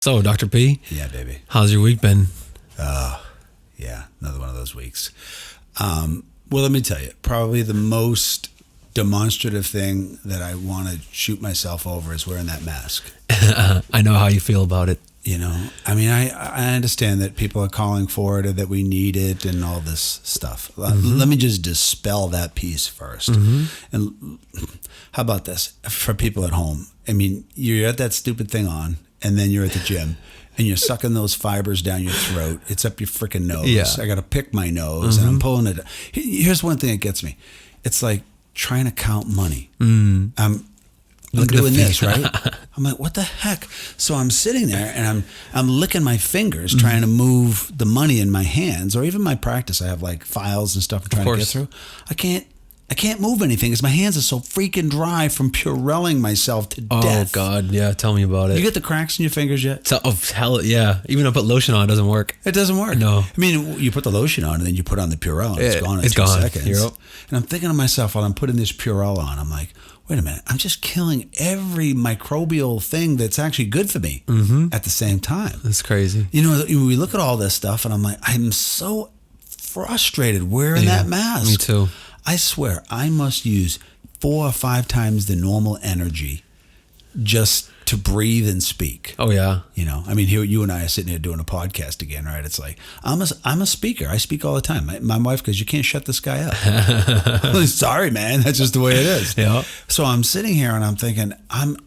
So, Dr. P, Yeah, baby. how's your week been? Yeah, another one of those weeks. Well, let me tell you, probably the most demonstrative thing that I want to shoot myself over is wearing that mask. I know how you feel about it. You know, I mean, I understand that people are calling for it or that we need it and all this stuff. Let me just dispel that piece first. And how about this? For people at home, I mean, you're at that stupid thing on, and then you're at the gym, and you're sucking those fibers down your throat. It's up your freaking nose. Yeah. I got to pick my nose, and I'm pulling it. Here's one thing that gets me. It's like trying to count money. I'm doing this, right? I'm like, what the heck? So I'm sitting there and I'm licking my fingers trying to move the money in my hands, or even my practice. I have like files and stuff I'm trying to get through. I can't move anything because my hands are so freaking dry from Purelling myself to death. Oh, God. Yeah, tell me about it. You get the cracks in your fingers yet? So, hell, yeah. Even if I put lotion on, it doesn't work. It doesn't work. No. I mean, you put the lotion on and then you put on the Purell and it's gone in 2 seconds. Yep. And I'm thinking to myself while I'm putting this Purell on, I'm like, wait a minute, I'm just killing every microbial thing that's actually good for me at the same time. That's crazy. You know, we look at all this stuff and I'm like, I'm so frustrated wearing that mask. Me too. I swear, I must use 4 or 5 times the normal energy just to breathe and speak. Oh, yeah. You know, I mean, here you and I are sitting here doing a podcast again, right? It's like, I'm a speaker. I speak all the time. My wife goes, you can't shut this guy up. Sorry, man. That's just the way it is. Yeah. So I'm sitting here and I'm thinking, I'm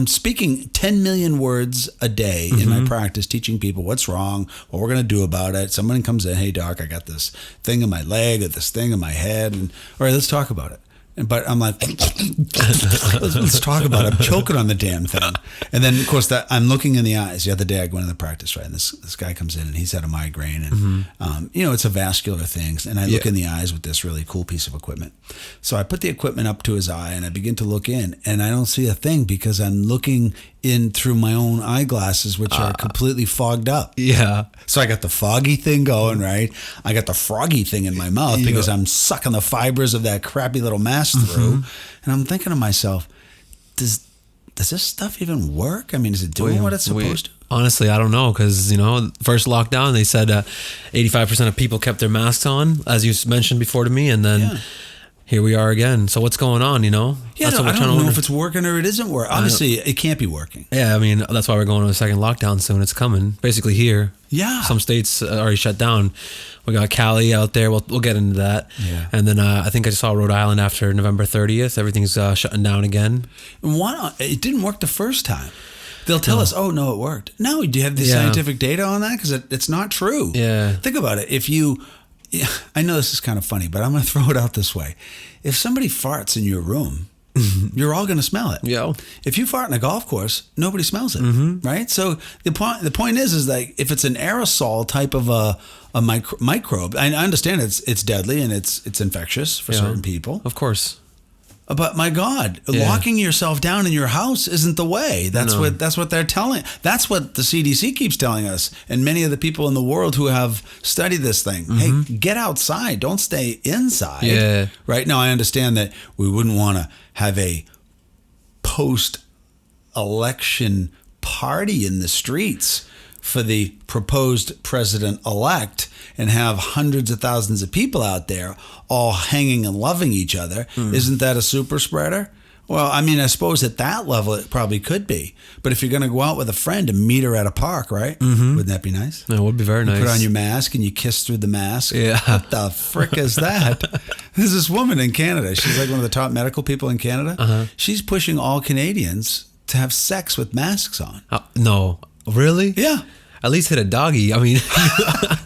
speaking 10 million words a day in my practice, teaching people what's wrong, what we're going to do about it. Someone comes in, hey, doc, I got this thing in my leg or this thing in my head. And all right, let's talk about it. But I'm like, let's talk about it. I'm choking on the damn thing. And then, of course, I'm looking in the eyes. The other day, I go into the practice, right? And this guy comes in, and he's had a migraine. And, you know, it's a vascular thing. And I look in the eyes with this really cool piece of equipment. So I put the equipment up to his eye, and I begin to look in. And I don't see a thing because I'm looking in through my own eyeglasses, which are completely fogged up. Yeah. So I got the foggy thing going, right? I got the froggy thing in my mouth because I'm sucking the fibers of that crappy little mask through. And I'm thinking to myself, does this stuff even work? I mean, is it doing what it's supposed to? Honestly, I don't know because, you know, first lockdown, they said 85% of people kept their masks on, as you mentioned before to me, and then here we are again. So what's going on, you know? Yeah, I don't know if it's working or it isn't working. Obviously, it can't be working. Yeah, I mean, that's why we're going to a second lockdown soon. It's coming. Basically here. Yeah. Some states already shut down. We got Cali out there. We'll get into that. Yeah. And then I think I saw Rhode Island after November 30th. Everything's shutting down again. And why not? It didn't work the first time. They'll tell us, oh, no, it worked. No, do you have the scientific data on that? Because it's not true. Yeah. Think about it. I know this is kind of funny, but I'm going to throw it out this way. If somebody farts in your room, you're all going to smell it. Yeah. If you fart in a golf course, nobody smells it, right? So the point is like if it's an aerosol type of a microbe, I understand it's deadly and it's infectious for certain people. Of course. But my God, locking yourself down in your house isn't the way. That's what they're telling. That's what the CDC keeps telling us, and many of the people in the world who have studied this thing. Hey, get outside. Don't stay inside. Yeah. Right now, I understand that we wouldn't want to have a post-election party in the streets for the proposed president-elect and have hundreds of thousands of people out there all hanging and loving each other. Isn't that a super spreader? Well, I mean, I suppose at that level it probably could be. But if you're going to go out with a friend and meet her at a park, right? Wouldn't that be nice? That would be very nice. Put on your mask and you kiss through the mask. Yeah. What the frick is that? There's this woman in Canada. She's like one of the top medical people in Canada. She's pushing all Canadians to have sex with masks on. No. Really? Yeah. At least hit a doggy. I mean,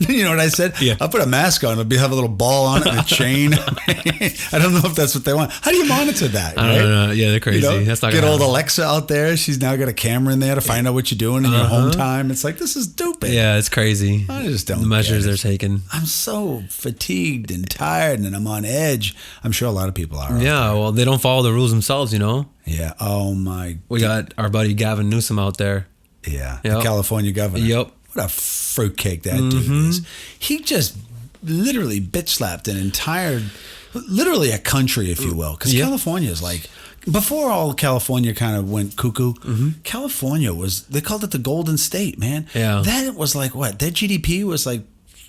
you know what I said? Yeah. I'll put a mask on. It'll have a little ball on it and a chain. I don't know if that's what they want. How do you monitor that? I don't know. Yeah, they're crazy. You know, That's not get gonna old happen. Alexa out there. She's now got a camera in there to find out what you're doing in your home time. It's like, this is stupid. Yeah, it's crazy. I just don't The measures get it. they're taking. I'm so fatigued and tired and I'm on edge. I'm sure a lot of people are. Yeah, well, they don't follow the rules themselves, you know? Yeah. Oh, my. We got our buddy Gavin Newsom out there. Yeah. Yep. The California governor. Yep. What a fruitcake that dude is. He just literally bitch slapped an entire, literally a country, if you will. Because California is like, before all California kind of went cuckoo, California they called it the Golden State, man. Yeah. That was like what? Their GDP was like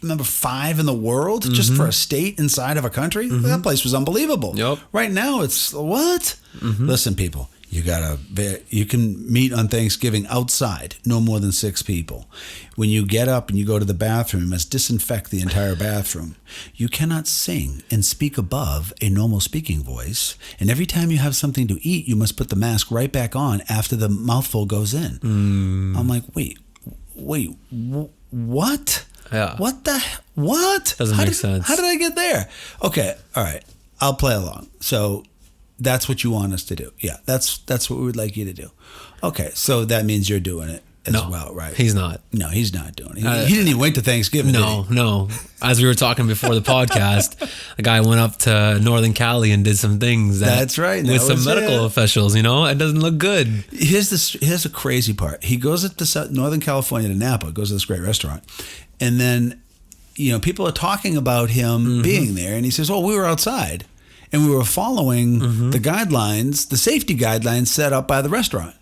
number 5 in the world just for a state inside of a country. That place was unbelievable. Yep. Right now it's what? Listen, people, you can meet on Thanksgiving outside, no more than 6 people. When you get up and you go to the bathroom, you must disinfect the entire bathroom. You cannot sing and speak above a normal speaking voice. And every time you have something to eat, you must put the mask right back on after the mouthful goes in. I'm like, wait, what? Yeah. What? Doesn't make sense. How did I get there? Okay, all right. I'll play along. So that's what you want us to do. Yeah, that's what we would like you to do. Okay, so that means you're doing it as well, right? He's not. No, he's not doing it. He didn't even wait to Thanksgiving. No. As we were talking before the podcast, the guy went up to Northern Cali and did some things. That's right. With some medical officials, it doesn't look good. Here's the crazy part. He goes up to Northern California to Napa, goes to this great restaurant, and then people are talking about him being there, and he says, "Oh, we were outside." And we were following the guidelines, the safety guidelines set up by the restaurant.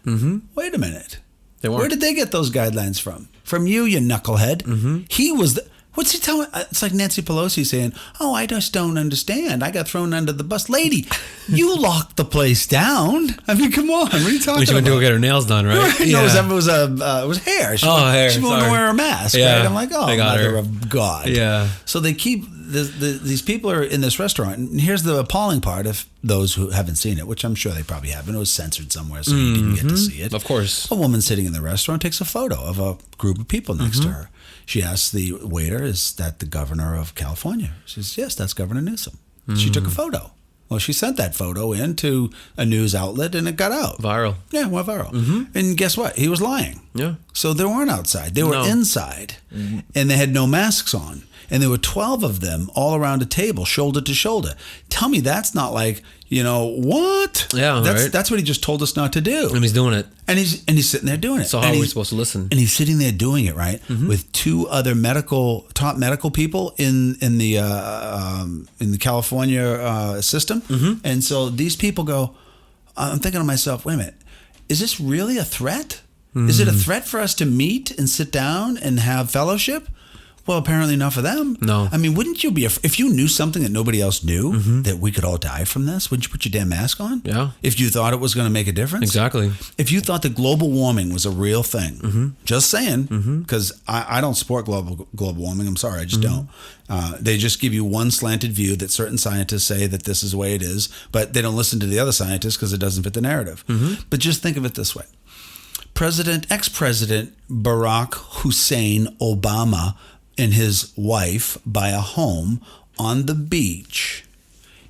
Wait a minute. They weren't. Where did they get those guidelines from? From you knucklehead. He was what's he telling? It's like Nancy Pelosi saying, "Oh, I just don't understand. I got thrown under the bus." Lady, you locked the place down. I mean, come on. What are you talking about? She went to go get her nails done, right? No, it was hair. Hair. She wanted to wear a mask, yeah. right? I'm like, oh, mother of God. Yeah. So they keep... these people are in this restaurant, and here's the appalling part of those who haven't seen it, which I'm sure they probably haven't. It was censored somewhere, so you didn't get to see it. Of course. A woman sitting in the restaurant takes a photo of a group of people next to her. She asks the waiter, "Is that the governor of California?" She says, "Yes, that's Governor Newsom." She took a photo. Well, she sent that photo in to a news outlet, and it got out. Viral. Yeah, went viral. And guess what? He was lying. Yeah. So they weren't outside. They were inside, and they had no masks on. And there were 12 of them all around a table, shoulder to shoulder. Tell me that's not like, what? Yeah, right. That's what he just told us not to do. And he's doing it. And he's sitting there doing it. So how are we supposed to listen? And he's sitting there doing it, right, with 2 other top medical people in the California system. And so these people go, I'm thinking to myself, wait a minute, is this really a threat? Is it a threat for us to meet and sit down and have fellowship? Well, apparently not for them. No. I mean, wouldn't you be, if you knew something that nobody else knew, that we could all die from this, wouldn't you put your damn mask on? Yeah. If you thought it was going to make a difference? Exactly. If you thought that global warming was a real thing, just saying, because I don't support global warming. I'm sorry, I just don't. They just give you one slanted view that certain scientists say that this is the way it is, but they don't listen to the other scientists because it doesn't fit the narrative. But just think of it this way. Ex-President Barack Hussein Obama and his wife buy a home on the beach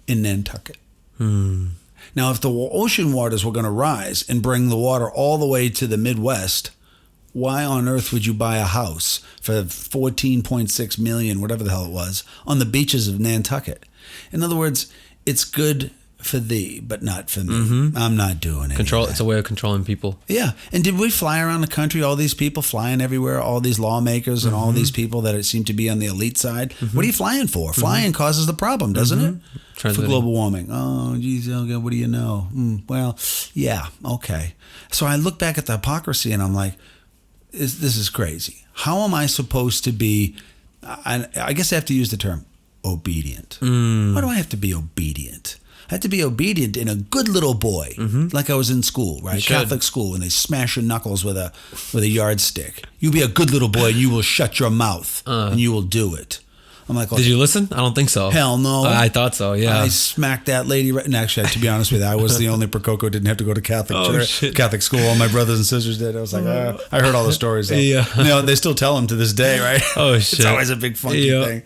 in Nantucket. Now, if the ocean waters were going to rise and bring the water all the way to the Midwest, why on earth would you buy a house for $14.6 million, whatever the hell it was, on the beaches of Nantucket? In other words, it's good for thee, but not for me. I'm not doing it. It's a way of controlling people. Yeah. And did we fly around the country, all these people flying everywhere, all these lawmakers and all these people that seem to be on the elite side? What are you flying for? Flying causes the problem, doesn't it? For global warming. Oh, geez, okay, what do you know? Well, yeah, okay. So I look back at the hypocrisy and I'm like, this is crazy. How am I supposed to be, I guess I have to use the term, obedient. Why do I have to be obedient? I had to be obedient and a good little boy, like I was in school, right? Catholic school, when they smash your knuckles with a yardstick. You be a good little boy and you will shut your mouth and you will do it. I'm like, did you listen? I don't think so. Hell no. I thought so, yeah. I smacked that lady right. And actually, to be honest with you, I was the only Prococo didn't have to go to Catholic school. All my brothers and sisters did. I was like, I heard all the stories. Yeah. They still tell them to this day, right? Oh, shit. It's always a big funky thing.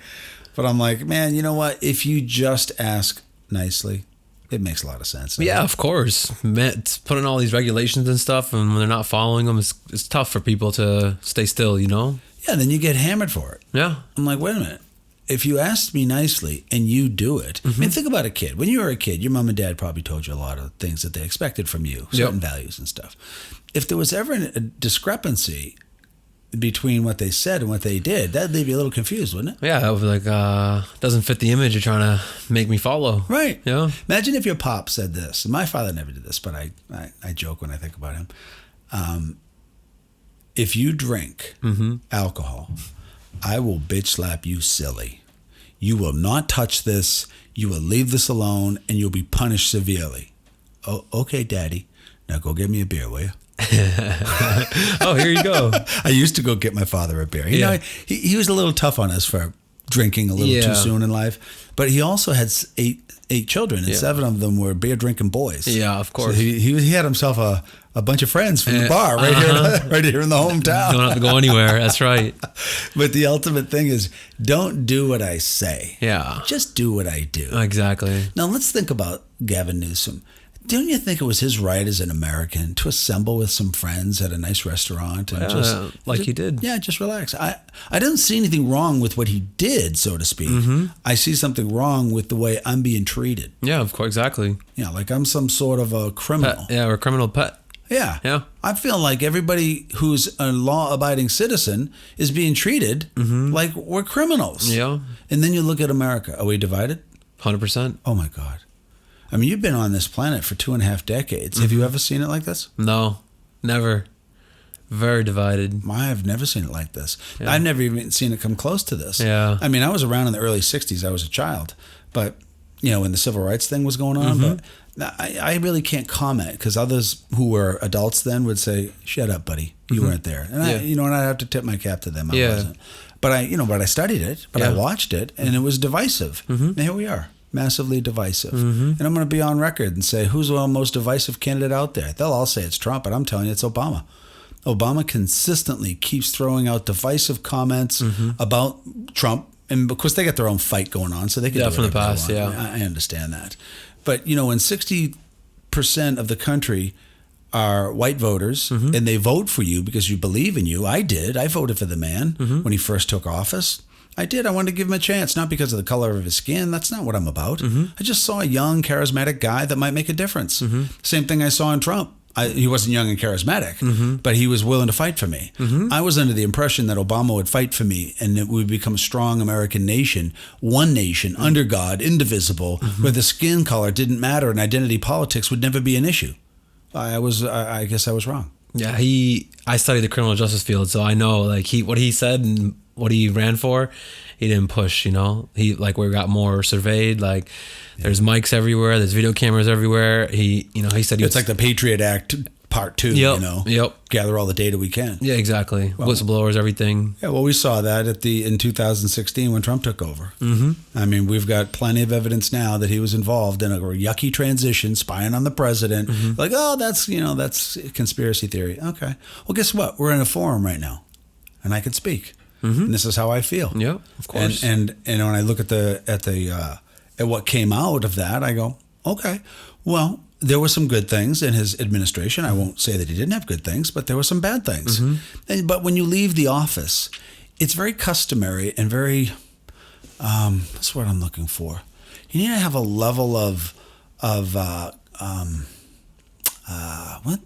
But I'm like, man, you know what? If you just ask nicely, it makes a lot of sense. Yeah, of course. It's putting all these regulations and stuff, and when they're not following them, it's tough for people to stay still, Yeah, then you get hammered for it. Yeah. I'm like, wait a minute. If you asked me nicely and you do it, I mean, think about a kid. When you were a kid, your mom and dad probably told you a lot of things that they expected from you, certain values and stuff. If there was ever a discrepancy, between what they said and what they did, that'd leave you a little confused, wouldn't it? Yeah, I was like, doesn't fit the image you're trying to make me follow. Right. You know? Imagine if your pop said this. My father never did this, but I joke when I think about him. If you drink alcohol, I will bitch slap you silly. You will not touch this. You will leave this alone, and you'll be punished severely. Oh, okay, Daddy. Now go get me a beer, will you? Oh, here you go. I used to go get my father a beer. You know, he was a little tough on us for drinking a little too soon in life, but he also had eight children, and 7 of them were beer drinking boys. Yeah, of course. So he had himself a bunch of friends from the bar right here in the hometown. Don't have to go anywhere. That's right. But the ultimate thing is, don't do what I say. Yeah. Just do what I do. Exactly. Now let's think about Gavin Newsom. Don't you think it was his right as an American to assemble with some friends at a nice restaurant and he did? Yeah, just relax. I don't see anything wrong with what he did, so to speak. I see something wrong with the way I'm being treated. Yeah, of course, exactly. Yeah, like I'm some sort of a criminal. Pet. Yeah, we're a criminal pet. Yeah. Yeah. I feel like everybody who's a law-abiding citizen is being treated like we're criminals. Yeah. And then you look at America. Are we divided? 100%. Oh, my God. I mean, you've been on this planet for 2.5 decades. Have you ever seen it like this? No, never. Very divided. I've never seen it like this. Yeah. I've never even seen it come close to this. Yeah. I mean, I was around in the early 60s. I was a child. But, you know, when the civil rights thing was going on. But I really can't comment because others who were adults then would say, shut up, buddy. You weren't there. And and I'd have to tip my cap to them. I wasn't. But I studied it, but I watched it, and it was divisive. And here we are. Massively divisive. And I'm going to be on record and say, who's the most divisive candidate out there? They'll all say it's Trump, but I'm telling you it's Obama. Obama consistently keeps throwing out divisive comments about Trump. And of course, they got their own fight going on, so they can do from the past, they want. I understand that. But, you know, when 60% of the country are white voters and they vote for you because you believe in you, I did. I voted for the man when he first took office. I did. I wanted to give him a chance, not because of the color of his skin. That's not what I'm about. I just saw a young, charismatic guy that might make a difference. Same thing I saw in Trump. He wasn't young and charismatic, but he was willing to fight for me. I was under the impression that Obama would fight for me and that we would become a strong American nation, one nation, under God, indivisible, where the skin color didn't matter and identity politics would never be an issue. I guess I was wrong. Yeah, I studied the criminal justice field, so I know what he said and what he ran for, he didn't push, you know. He we got more surveyed, there's mics everywhere, there's video cameras everywhere. He said it's like the Patriot Act Part 2, you know. Yep. Gather all the data we can. Yeah, exactly. Whistleblowers, everything. Yeah, well, we saw that in 2016 when Trump took over. I mean, we've got plenty of evidence now that he was involved in a yucky transition, spying on the president. That's conspiracy theory. Okay. Well, guess what? We're in a forum right now, and I can speak. And this is how I feel. Yeah, of course. And when I look at what came out of that, I go, okay, well, there were some good things in his administration. I won't say that he didn't have good things, but there were some bad things. But when you leave the office, it's very customary and very, that's what I'm looking for. You need to have a level of what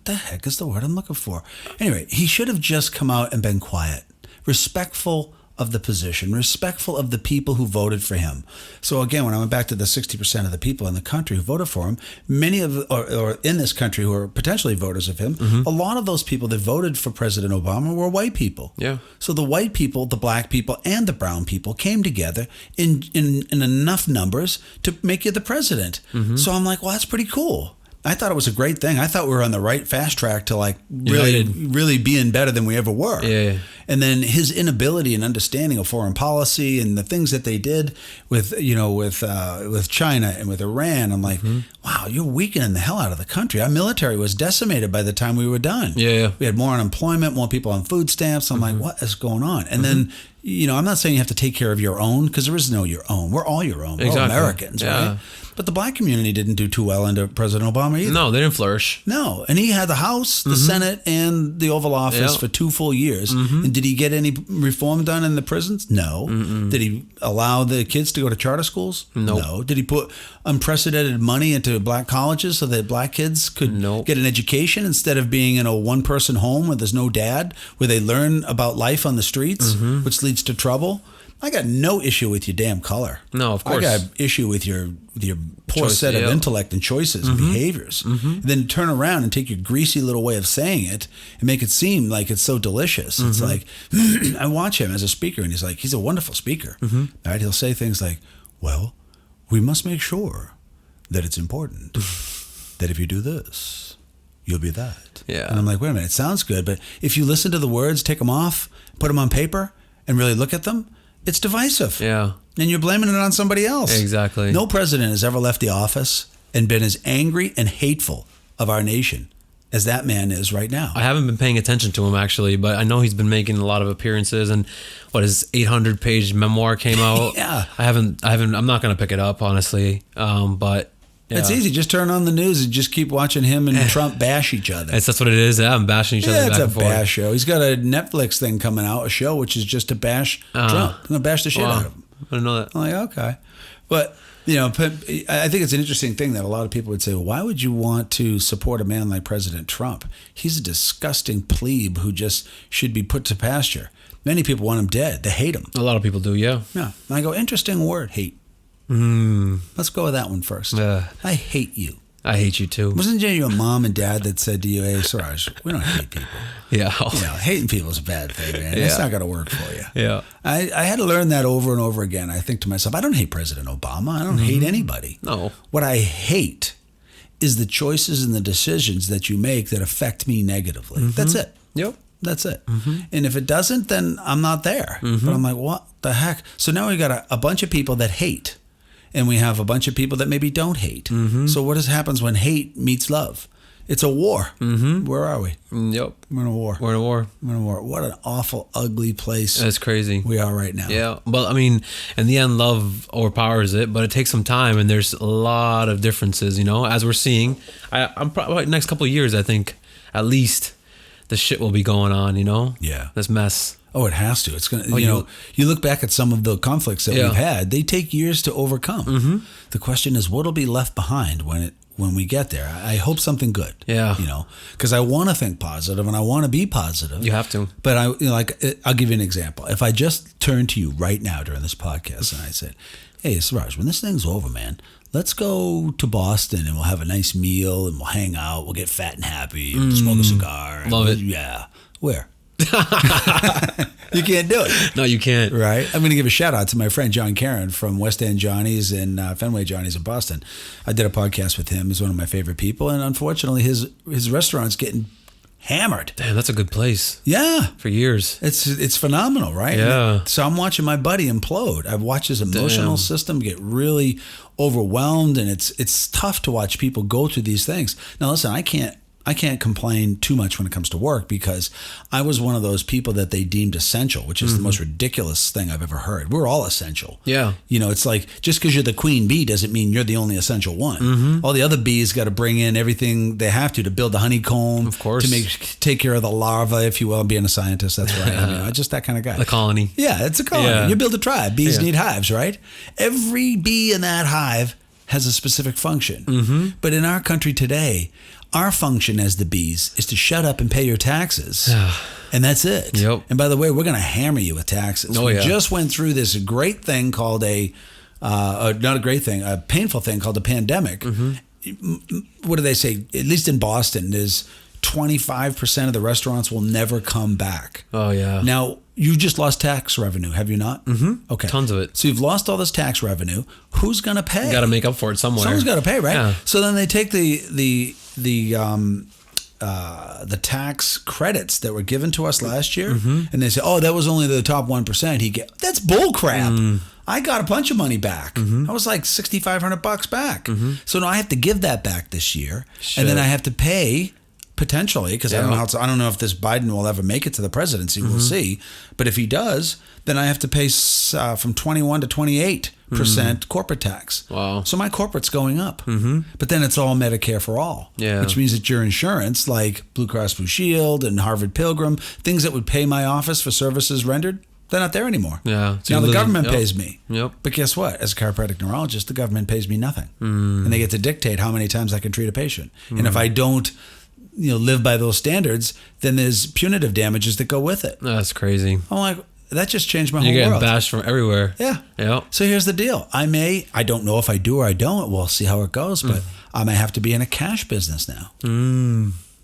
the heck is the word I'm looking for? Anyway, he should have just come out and been quiet. Respectful of the position, respectful of the people who voted for him. So again, when I went back to the 60% of the people in the country who voted for him, many of, or in this country who are potentially voters of him, a lot of those people that voted for President Obama were white people. Yeah. So the white people, the black people, and the brown people came together in enough numbers to make you the president. So I'm like, well, that's pretty cool. I thought it was a great thing. I thought we were on the right fast track to really being better than we ever were. Yeah. And then his inability and understanding of foreign policy and the things that they did with China and with Iran, I'm like, wow, you're weakening the hell out of the country. Our military was decimated by the time we were done. Yeah. We had more unemployment, more people on food stamps. I'm like, what is going on? And then, I'm not saying you have to take care of your own, because there is no your own. We're all your own. We're all Americans, right? But the black community didn't do too well under President Obama either. No, they didn't flourish. No. And he had the House, the Senate, and the Oval Office for 2 full years and Did he get any reform done in the prisons? No. Did he allow the kids to go to charter schools? Nope. No. Did he put unprecedented money into black colleges so that black kids could get an education instead of being in a one-person home where there's no dad, where they learn about life on the streets, which leads to trouble? I got no issue with your damn color. No, of course. I got issue with your poor Choice, set of intellect and choices and behaviors. And then turn around and take your greasy little way of saying it and make it seem like it's so delicious. It's like, I watch him as a speaker, and he's a wonderful speaker. Right? He'll say things like, well, we must make sure that it's important that if you do this, you'll be that. Yeah. And I'm like, wait a minute, it sounds good, but if you listen to the words, take them off, put them on paper, and really look at them, it's divisive. Yeah. And you're blaming it on somebody else. Exactly. No president has ever left the office and been as angry and hateful of our nation as that man is right now. I haven't been paying attention to him actually, but I know he's been making a lot of appearances, and his 800-page memoir came out. Yeah. I'm not going to pick it up, honestly. But yeah. It's easy. Just turn on the news and just keep watching him and Trump bash each other. That's what it is. Yeah, I'm bashing each other back and forth. It's a bash show. He's got a Netflix thing coming out, a show, which is just to bash Trump. I'm going to bash the shit out of him. I didn't know that. I'm like, okay. But, I think it's an interesting thing that a lot of people would say, well, why would you want to support a man like President Trump? He's a disgusting plebe who just should be put to pasture. Many people want him dead. They hate him. A lot of people do, yeah. Yeah. And I go, interesting word, hate. Let's go with that one first. I hate you. I hate you too. Wasn't it your mom and dad that said to you, hey, Suraj, we don't hate people? Yeah. Hating people is a bad thing, man. It's not going to work for you. Yeah. I had to learn that over and over again. I think to myself, I don't hate President Obama. I don't hate anybody. No. What I hate is the choices and the decisions that you make that affect me negatively. That's it. Yep. That's it. And if it doesn't, then I'm not there. But I'm like, what the heck? So now we got a bunch of people that hate. And we have a bunch of people that maybe don't hate. So what happens when hate meets love? It's a war. Where are we? Yep. We're in a war. We're in a war. We're in a war. What an awful, ugly place. That's crazy. We are right now. Yeah. But I mean, in the end, love overpowers it, but it takes some time, and there's a lot of differences, as we're seeing. I'm probably next couple of years, I think, at least, the shit will be going on, Yeah. This mess. Oh, it has to. It's gonna. You look back at some of the conflicts that we've had; they take years to overcome. The question is, what'll be left behind when we get there? I hope something good. Yeah. Because I want to think positive and I want to be positive. You have to. But I'll give you an example. If I just turned to you right now during this podcast and I said, "Hey, Suraj, when this thing's over, man, let's go to Boston and we'll have a nice meal and we'll hang out. We'll get fat and happy and smoke a cigar. Love it. Yeah. Where?" You can't do it. No, you can't. Right? I'm going to give a shout out to my friend John Caron from West End Johnny's and Fenway Johnny's in Boston. I did a podcast with him. He's one of my favorite people. And unfortunately, his restaurant's getting hammered. Damn, that's a good place. Yeah. For years. It's phenomenal, right? Yeah. So I'm watching my buddy implode. I've watched his emotional system get really overwhelmed, and it's tough to watch people go through these things. Now, listen, I can't complain too much when it comes to work because I was one of those people that they deemed essential, which is the most ridiculous thing I've ever heard. We're all essential. Yeah. It's like just because you're the queen bee doesn't mean you're the only essential one. All the other bees got to bring in everything they have to build the honeycomb. Of course. To take care of the larva, if you will. Being a scientist, that's right. I'm just that kind of guy. The colony. Yeah, it's a colony. Yeah. You build a tribe. Bees need hives, right? Every bee in that hive has a specific function. But in our country today, our function as the bees is to shut up and pay your taxes. And that's it. Yep. And by the way, we're going to hammer you with taxes. We just went through this great thing called not a great thing, a painful thing called a pandemic. What do they say? At least in Boston, is 25% of the restaurants will never come back. Oh, yeah. Now, you just lost tax revenue, have you not? Okay. Tons of it. So you've lost all this tax revenue. Who's going to pay? You got to make up for it somewhere. Someone's got to pay, right? Yeah. So then they take the tax credits that were given to us last year, and they say, "Oh, that was only the top 1%." That's bull crap. I got a bunch of money back. I was like $6,500 back. So now I have to give that back this year, and then I have to pay. Potentially, because I don't know if this Biden will ever make it to the presidency. We'll see. But if he does, then I have to pay from 21 to 28% corporate tax. Wow. So my corporate's going up. But then it's all Medicare for all. Yeah. Which means that your insurance, like Blue Cross Blue Shield and Harvard Pilgrim, things that would pay my office for services rendered, they're not there anymore. Yeah. So now the government yep. pays me. Yep. But guess what? As a chiropractic neurologist, the government pays me nothing. And they get to dictate how many times I can treat a patient. And if I don't live by those standards, then there's punitive damages that go with it. That's crazy. I'm like, that just changed my You're whole getting world. bashed from everywhere. Yeah. Yep. So here's the deal. I don't know if I do or I don't. We'll see how it goes, but I may have to be in a cash business now.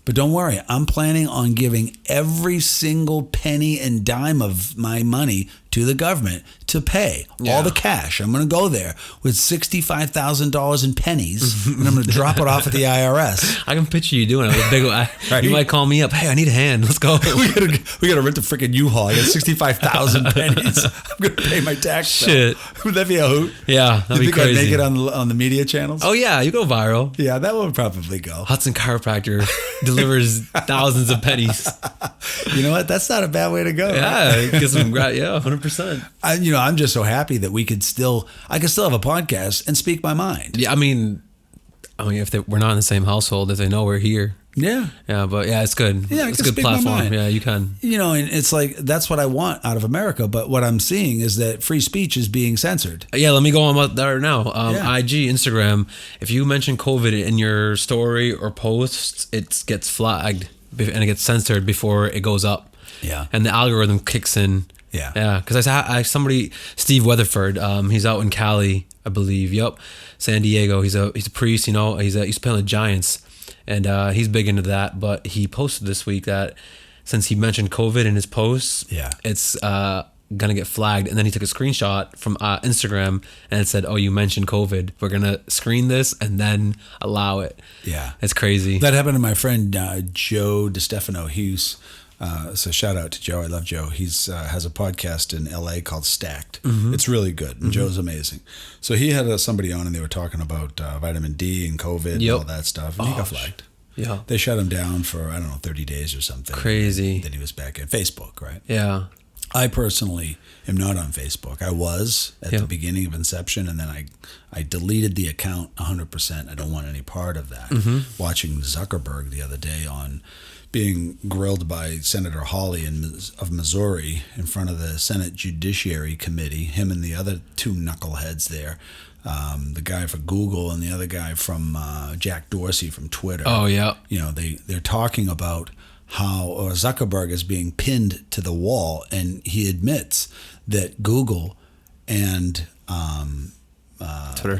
But don't worry. I'm planning on giving every single penny and dime of my money to the government to pay all the cash. I'm going to go there with $65,000 in pennies, and I'm going to drop it off at the IRS. I can picture you doing it. With big, Right. You might call me up. Hey, I need a hand. Let's go. we gotta rent a freaking U-Haul. I got 65,000 pennies. I'm going to pay my tax. Shit. Would that be a hoot? Yeah, that'd You be think I'd crazy. make it on the media channels? Oh yeah, you go viral. Yeah, that would probably go. Hudson Chiropractor delivers thousands of pennies. You know what? That's not a bad way to go. Yeah, get some. Yeah, 100%. I'm just so happy that I could still have a podcast and speak my mind. Yeah, I mean, if we're not in the same household, if they know we're here. Yeah. Yeah, but yeah, it's good. Yeah, I it's can a good speak my platform. mind. Yeah, you can. And it's like, that's what I want out of America. But what I'm seeing is that free speech is being censored. Yeah, let me go on there now. Yeah. IG, Instagram, if you mention COVID in your story or post, it gets flagged and it gets censored before it goes up. Yeah. And the algorithm kicks in. Yeah. Yeah, because Steve Weatherford, he's out in Cali, I believe. Yep. San Diego. He's a priest, he's playing the Giants. And he's big into that, but he posted this week that since he mentioned COVID in his posts, it's gonna get flagged. And then he took a screenshot from Instagram and it said, "Oh, you mentioned COVID. We're gonna screen this and then allow it." Yeah, it's crazy. That happened to my friend Joe DiStefano. So shout out to Joe. I love Joe. He's has a podcast in LA called Stacked. It's really good. And Joe's amazing. So he had somebody on and they were talking about vitamin D and COVID and all that stuff. And he got flagged. Yeah. They shut him down for, 30 days or something. Crazy. And then he was back at Facebook, right? Yeah. I personally am not on Facebook. I was at the beginning of inception, and then I deleted the account 100%. I don't want any part of that. Watching Zuckerberg the other day on being grilled by Senator Hawley of Missouri in front of the Senate Judiciary Committee, him and the other two knuckleheads there, the guy for Google and the other guy from Jack Dorsey from Twitter. Oh, yeah. They're talking about how Zuckerberg is being pinned to the wall, and he admits that Google and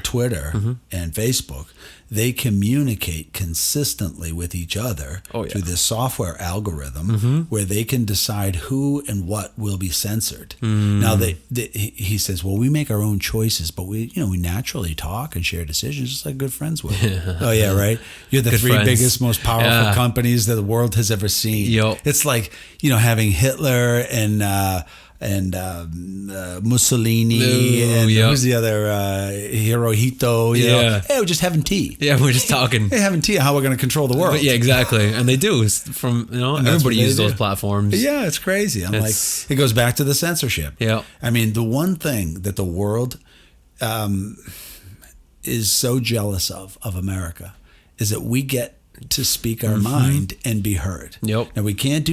Twitter and Facebook, they communicate consistently with each other through this software algorithm where they can decide who and what will be censored. Now, he says, well, we make our own choices, but we naturally talk and share decisions just like good friends would. Oh, yeah, right? You're the three biggest, most powerful companies that the world has ever seen. Yep. It's like, having Hitler and Mussolini and who's the other Hirohito. Hey, we're just having tea. Yeah, we're just talking. Hey, having tea. How we're going to control the world? But yeah, exactly. And they do. Everybody uses those platforms. Yeah, it's crazy. It goes back to the censorship. Yeah. I mean, the one thing that the world is so jealous of America is that we get to speak our mind and be heard. Yep. And we can't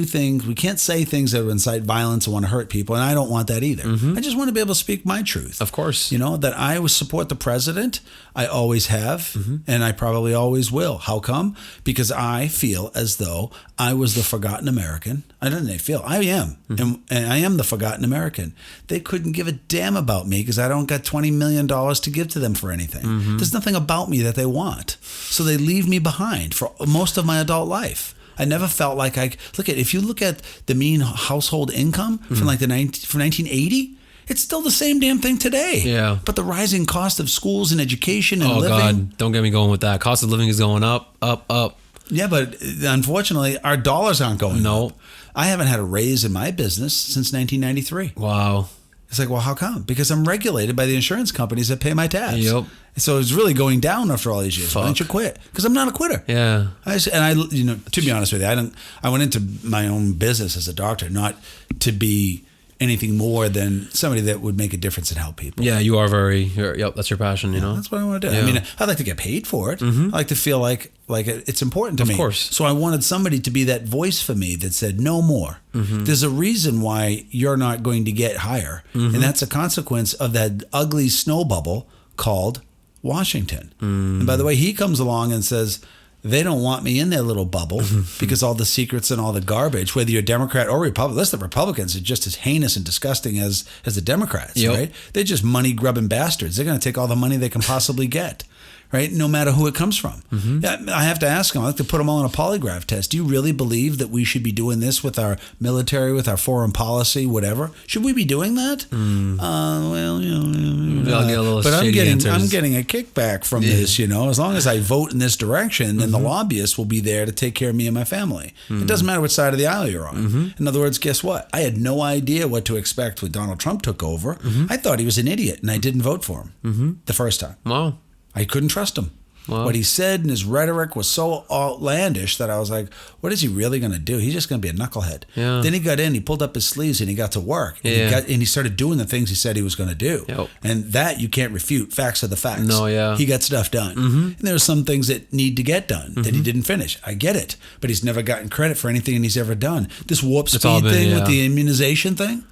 say things that incite violence and want to hurt people, and I don't want that either. I just want to be able to speak my truth. Of course. That I would support the president. I always have, and I probably always will. How come? Because I feel as though I was the forgotten American. I am. And I am the forgotten American. They couldn't give a damn about me because I don't got $20 million to give to them for anything. There's nothing about me that they want. So they leave me behind for most of my adult life. I never felt like if you look at the mean household income from 1980, it's still the same damn thing today. Yeah. But the rising cost of schools and education and living. Oh, God. Don't get me going with that. Cost of living is going up, up, up. Yeah, but unfortunately, our dollars aren't going up. I haven't had a raise in my business since 1993. Wow. It's like, well, how come? Because I'm regulated by the insurance companies that pay my tabs. Yep. So it's really going down after all these years. Fuck. Why don't you quit? Because I'm not a quitter. Yeah. To be honest with you, I went into my own business as a doctor, not to be anything more than somebody that would make a difference and help people. Yeah, yep, that's your passion, you know? That's what I want to do. Yeah. I mean, I'd like to get paid for it. I like to feel like it's important to me. Of course. So I wanted somebody to be that voice for me that said, no more. There's a reason why you're not going to get higher. And that's a consequence of that ugly snow bubble called Washington. And by the way, he comes along and says, they don't want me in their little bubble because all the secrets and all the garbage, whether you're Democrat or Republican, listen, the Republicans are just as heinous and disgusting as the Democrats, right? They're just money grubbing bastards. They're going to take all the money they can possibly get, right? No matter who it comes from. Yeah, I have to ask them, I like to put them all on a polygraph test. Do you really believe that we should be doing this with our military, with our foreign policy, whatever? Should we be doing that? Well, you know, I'll get a little but I'm shady answers. getting a kickback from this, you know. As long as I vote in this direction, then the lobbyists will be there to take care of me and my family. It doesn't matter which side of the aisle you're on. In other words, guess what? I had no idea what to expect when Donald Trump took over. I thought he was an idiot, and I didn't vote for him the first time. Wow. I couldn't trust him. Wow. What he said and his rhetoric was so outlandish that I was like, what is he really going to do? He's just going to be a knucklehead. Yeah. Then he got in, he pulled up his sleeves, and he got to work. And, he started doing the things he said he was going to do. Yep. And that you can't refute. Facts are the facts. No, yeah. He got stuff done. And there are some things that need to get done that he didn't finish. I get it. But he's never gotten credit for anything he's ever done. This warp speed thing with the immunization thing.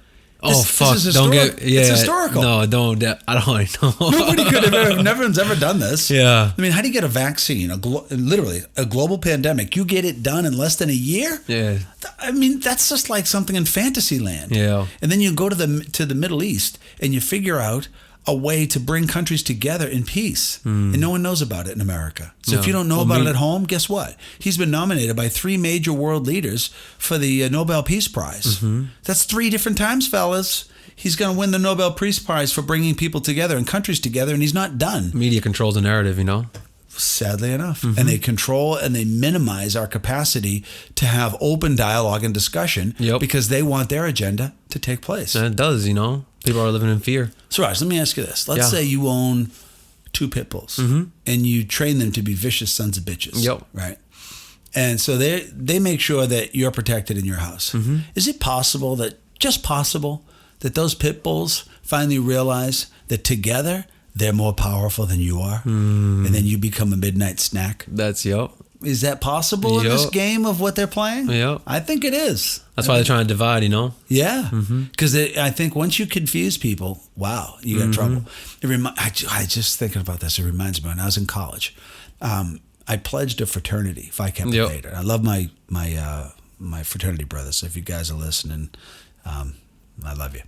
Fuck! This is don't get. Yeah, it's historical. No, don't. I don't know. Nobody could have ever. Never's ever done this. Yeah. I mean, how do you get a vaccine? Literally a global pandemic. You get it done in less than a year. Yeah. I mean, that's just like something in fantasy land. Yeah. And then you go to the Middle East and you figure out a way to bring countries together in peace. And no one knows about it in America. So if you don't know about it at home, guess what? He's been nominated by 3 major world leaders for the Nobel Peace Prize. That's 3 different times, fellas. He's going to win the Nobel Peace Prize for bringing people together and countries together, and he's not done. Media controls the narrative, you know? Sadly enough. And they control and they minimize our capacity to have open dialogue and discussion because they want their agenda to take place. And it does, you know? People are living in fear. Suraj, let me ask you this. Let's say you own 2 pit bulls and you train them to be vicious sons of bitches. Right? And so they make sure that you're protected in your house. Is it possible that those pit bulls finally realize that together they're more powerful than you are, and then you become a midnight snack? Is that possible in this game of what they're playing? I think it is. That's why they're trying to divide, you know? Yeah, because I think once you confuse people, wow, you got trouble. I just thinking about this, it reminds me when I was in college, I pledged a fraternity, Phi Kappa Theta. I love my fraternity brothers. So if you guys are listening, I love you.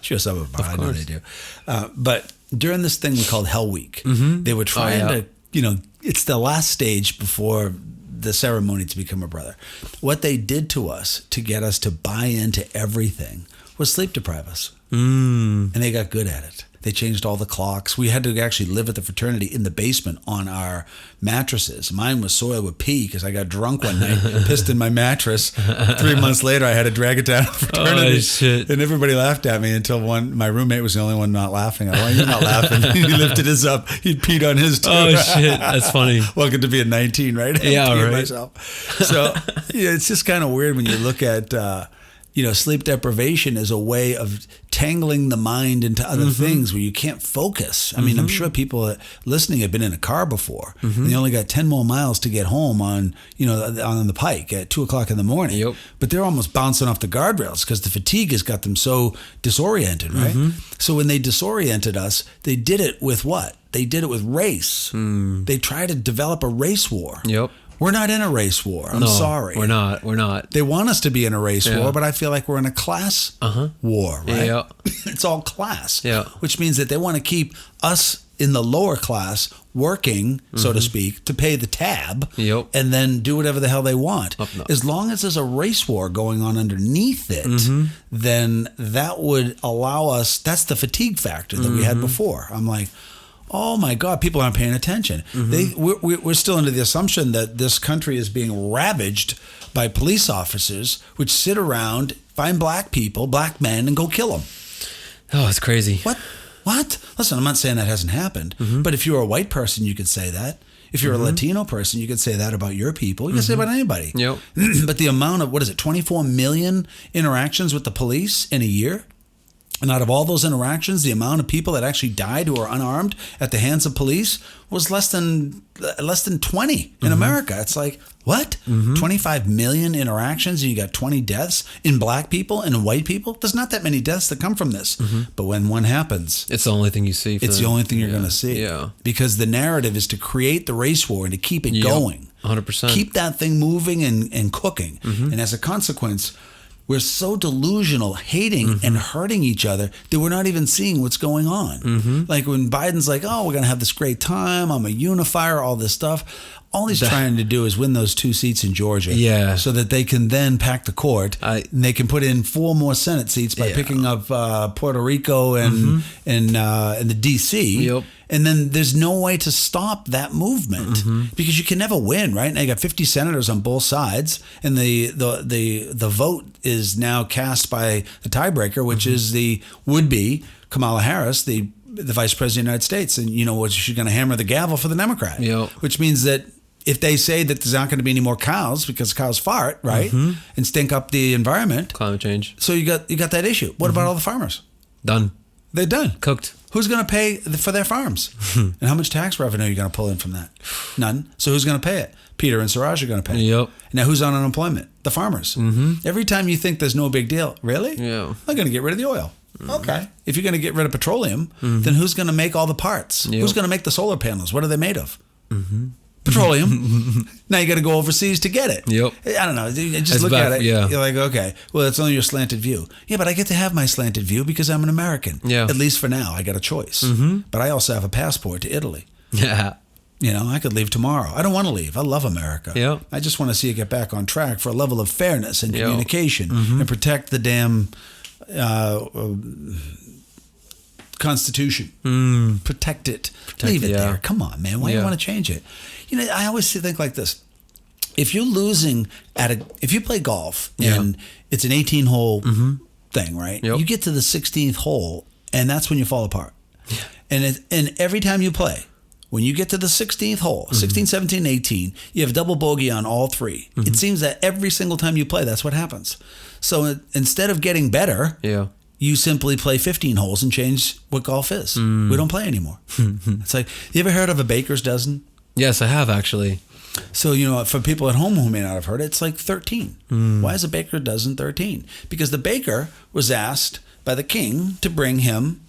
Sure, some of them are. I know they do. But during this thing we called Hell Week, they were trying to, you know, it's the last stage before the ceremony to become a brother. What they did to us to get us to buy into everything was sleep deprive us. And they got good at it. They changed all the clocks. We had to actually live at the fraternity in the basement on our mattresses. Mine was soiled with pee because I got drunk one night, pissed in my mattress. 3 months later, I had to drag it down to the fraternity. Oh, shit. And everybody laughed at me until my roommate was the only one not laughing. I went, you're not laughing. He lifted his up. He'd peed on his too. Oh, shit. That's funny. Welcome to being 19, right? Yeah, right. Myself. So it's just kind of weird when you look at... sleep deprivation is a way of tangling the mind into other things where you can't focus. I mean, I'm sure people listening have been in a car before and they only got 10 more miles to get home on the pike at 2:00 in the morning. But they're almost bouncing off the guardrails because the fatigue has got them so disoriented, right? So when they disoriented us, they did it with what? They did it with race. They tried to develop a race war. We're not in a race war. I'm sorry. We're not. They want us to be in a race war, but I feel like we're in a class war, right? It's all class, which means that they want to keep us in the lower class working, so to speak, to pay the tab and then do whatever the hell they want. As long as there's a race war going on underneath it, then that would allow us, that's the fatigue factor that we had before. I'm like, oh my God, people aren't paying attention. We're still under the assumption that this country is being ravaged by police officers which sit around, find black people, black men, and go kill them. Oh, it's crazy. What? Listen, I'm not saying that hasn't happened, but if you were a white person, you could say that. If you're a Latino person, you could say that about your people. You can say about anybody. Yep. But the amount of, 24 million interactions with the police in a year? And out of all those interactions, the amount of people that actually died who are unarmed at the hands of police was less than 20 in America. It's like, what? 25 million interactions and you got 20 deaths in black people and in white people? There's not that many deaths that come from this. But when one happens, It's the only thing you see. it's the only thing you're going to see. Yeah. Because the narrative is to create the race war and to keep it going. 100%. Keep that thing moving and cooking. And as a consequence, we're so delusional, hating and hurting each other that we're not even seeing what's going on. Like when Biden's like, oh, we're going to have this great time. I'm a unifier, all this stuff. All he's trying to do is win those 2 seats in Georgia. Yeah. So that they can then pack the court and they can put in 4 more Senate seats by picking up Puerto Rico and the D.C. Yep. And then there's no way to stop that movement because you can never win, right? Now you got 50 senators on both sides, and the vote is now cast by the tiebreaker, which is the would-be Kamala Harris, the vice president of the United States, and you know what? She's going to hammer the gavel for the Democrat, which means that if they say that there's not going to be any more cows because cows fart, right, and stink up the environment, Climate change. so you got that issue. What about all the farmers? Done. They're done. Cooked. Who's going to pay for their farms? And how much tax revenue are you going to pull in from that? None. So who's going to pay it? Peter and Suraj are going to pay it. Yep. Now who's on unemployment? The farmers. Every time you think there's no big deal, really? Yeah. I'm going to get rid of the oil. Okay. If you're going to get rid of petroleum, then who's going to make all the parts? Yep. Who's going to make the solar panels? What are they made of? Petroleum. Now you got to go overseas to get it. Yep. I don't know. You just It's look back- at it. yeah. You're like, okay, well, it's only your slanted view. Yeah, but I get to have my slanted view because I'm an American. Yeah. At least for now, I got a choice. But I also have a passport to Italy. Yeah. You know, I could leave tomorrow. I don't want to leave. I love America. Yep. I just want to see it get back on track for a level of fairness and Yep. communication and protect the damn Constitution. Protect it. Leave it there. Come on, man. Why do you want to change it? You know, I always think like this. If you're losing if you play golf and it's an 18-hole thing, right? Yep. You get to the 16th hole and that's when you fall apart. And every time you play, when you get to the 16th hole, 16, 17, 18, you have double bogey on all 3. It seems that every single time you play, that's what happens. So instead of getting better, you simply play 15 holes and change what golf is. We don't play anymore. It's like, you ever heard of a baker's dozen? Yes, I have actually. So, you know, for people at home who may not have heard it, it's like 13. Why is a baker's dozen 13? Because the baker was asked by the king to bring him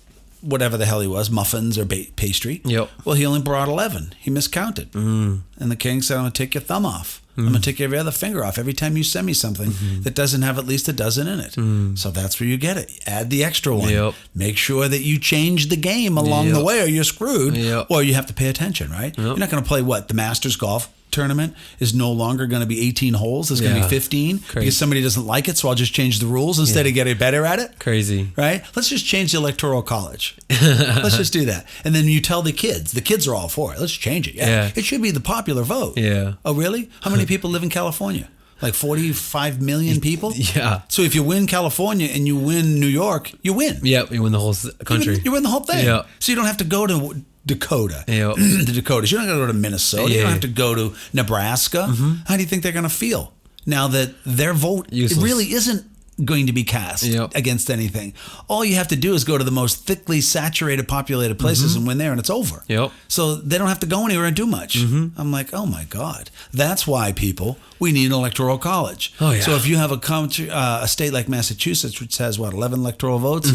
whatever the hell he was, muffins or pastry. Yep. Well, he only brought 11. He miscounted. And the king said, I'm going to take your thumb off. I'm going to take every other finger off every time you send me something that doesn't have at least a dozen in it. So that's where you get it. Add the extra one. Yep. Make sure that you change the game along the way or you're screwed. Yep. Or you have to pay attention, right? Yep. You're not going to play what? The Masters golf tournament is no longer going to be 18 holes. It's going to be 15 because somebody doesn't like it. So I'll just change the rules instead of getting better at it. Crazy. Right? Let's just change the electoral college. Let's just do that. And then you tell the kids are all for it. Let's change it. Yeah. It should be the popular vote. Yeah. Oh, really? How many people live in California? Like 45 million people? Yeah. So if you win California and you win New York, you win. Yeah, you win the whole country. You win the whole thing. Yeah. So you don't have to go to Dakota, Yep. the Dakotas. You're not going to go to Minnesota. You Yeah. don't have to go to Nebraska. How do you think they're going to feel now that their vote Useless. really isn't going to be cast against anything? All you have to do is go to the most thickly saturated, populated places and win there, and it's over. Yep. So they don't have to go anywhere and do much. I'm like, oh my God. That's why, people, we need an electoral college. Oh, yeah. So if you have a state like Massachusetts, which has, 11 electoral votes?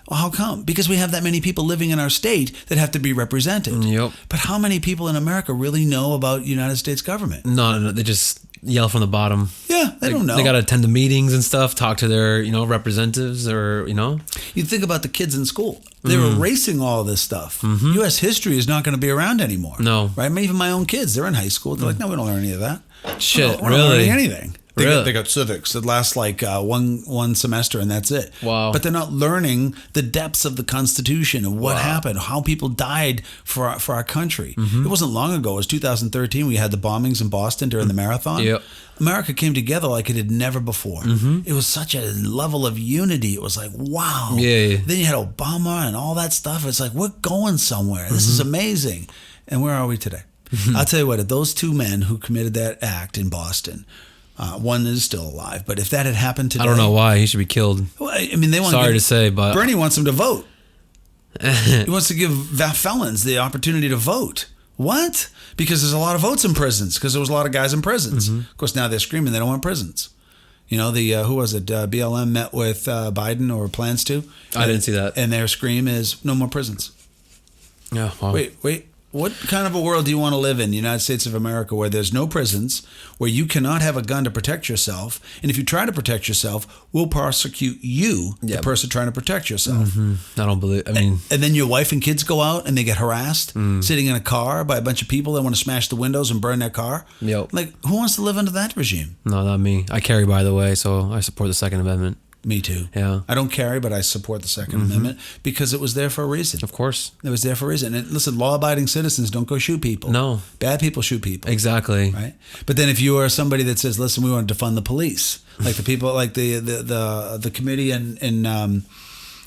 Well, how come? Because we have that many people living in our state that have to be represented. Yep. But how many people in America really know about United States government? No, they just yell from the bottom. Yeah, they don't know. They got to attend the meetings and stuff, talk to their, representatives or. You think about the kids in school. They're erasing all this stuff. U.S. history is not going to be around anymore. No. Right? Even my own kids, they're in high school. They're like, no, we don't learn any of that. Shit, we're not learning really? anything. They Really? got civics. It lasts like one semester and that's it. Wow. But they're not learning the depths of the Constitution and what happened, how people died for our country. It wasn't long ago. It was 2013. We had the bombings in Boston during the marathon. Yep. America came together like it had never before. It was such a level of unity. It was like, wow. Yeah. Then you had Obama and all that stuff. It's like, we're going somewhere. This is amazing. And where are we today? I'll tell you what, if those two men who committed that act in Boston, one is still alive, but if that had happened today, I don't know why he should be killed. Well, I mean, they want. Sorry to say, but Bernie wants them to vote. He wants to give felons the opportunity to vote. What? Because there's a lot of votes in prisons. Because there was a lot of guys in prisons. Of course, now they're screaming they don't want prisons. You know, the who was it? BLM met with Biden or plans to. I didn't see that. And their scream is no more prisons. Yeah. Wow. Wait. What kind of a world do you want to live in, the United States of America, where there's no prisons, where you cannot have a gun to protect yourself, and if you try to protect yourself, we'll prosecute you, the person trying to protect yourself. I don't believe. I mean, and then your wife and kids go out and they get harassed, sitting in a car by a bunch of people that want to smash the windows and burn their car. Yep. Like, who wants to live under that regime? No, not me. I carry, by the way, so I support the Second Amendment. Me too. Yeah. I don't carry, but I support the Second Amendment because it was there for a reason. Of course. It was there for a reason. And listen, law-abiding citizens don't go shoot people. No. Bad people shoot people. Exactly. Right. But then if you are somebody that says, listen, we want to defund the police, like the people, like the committee in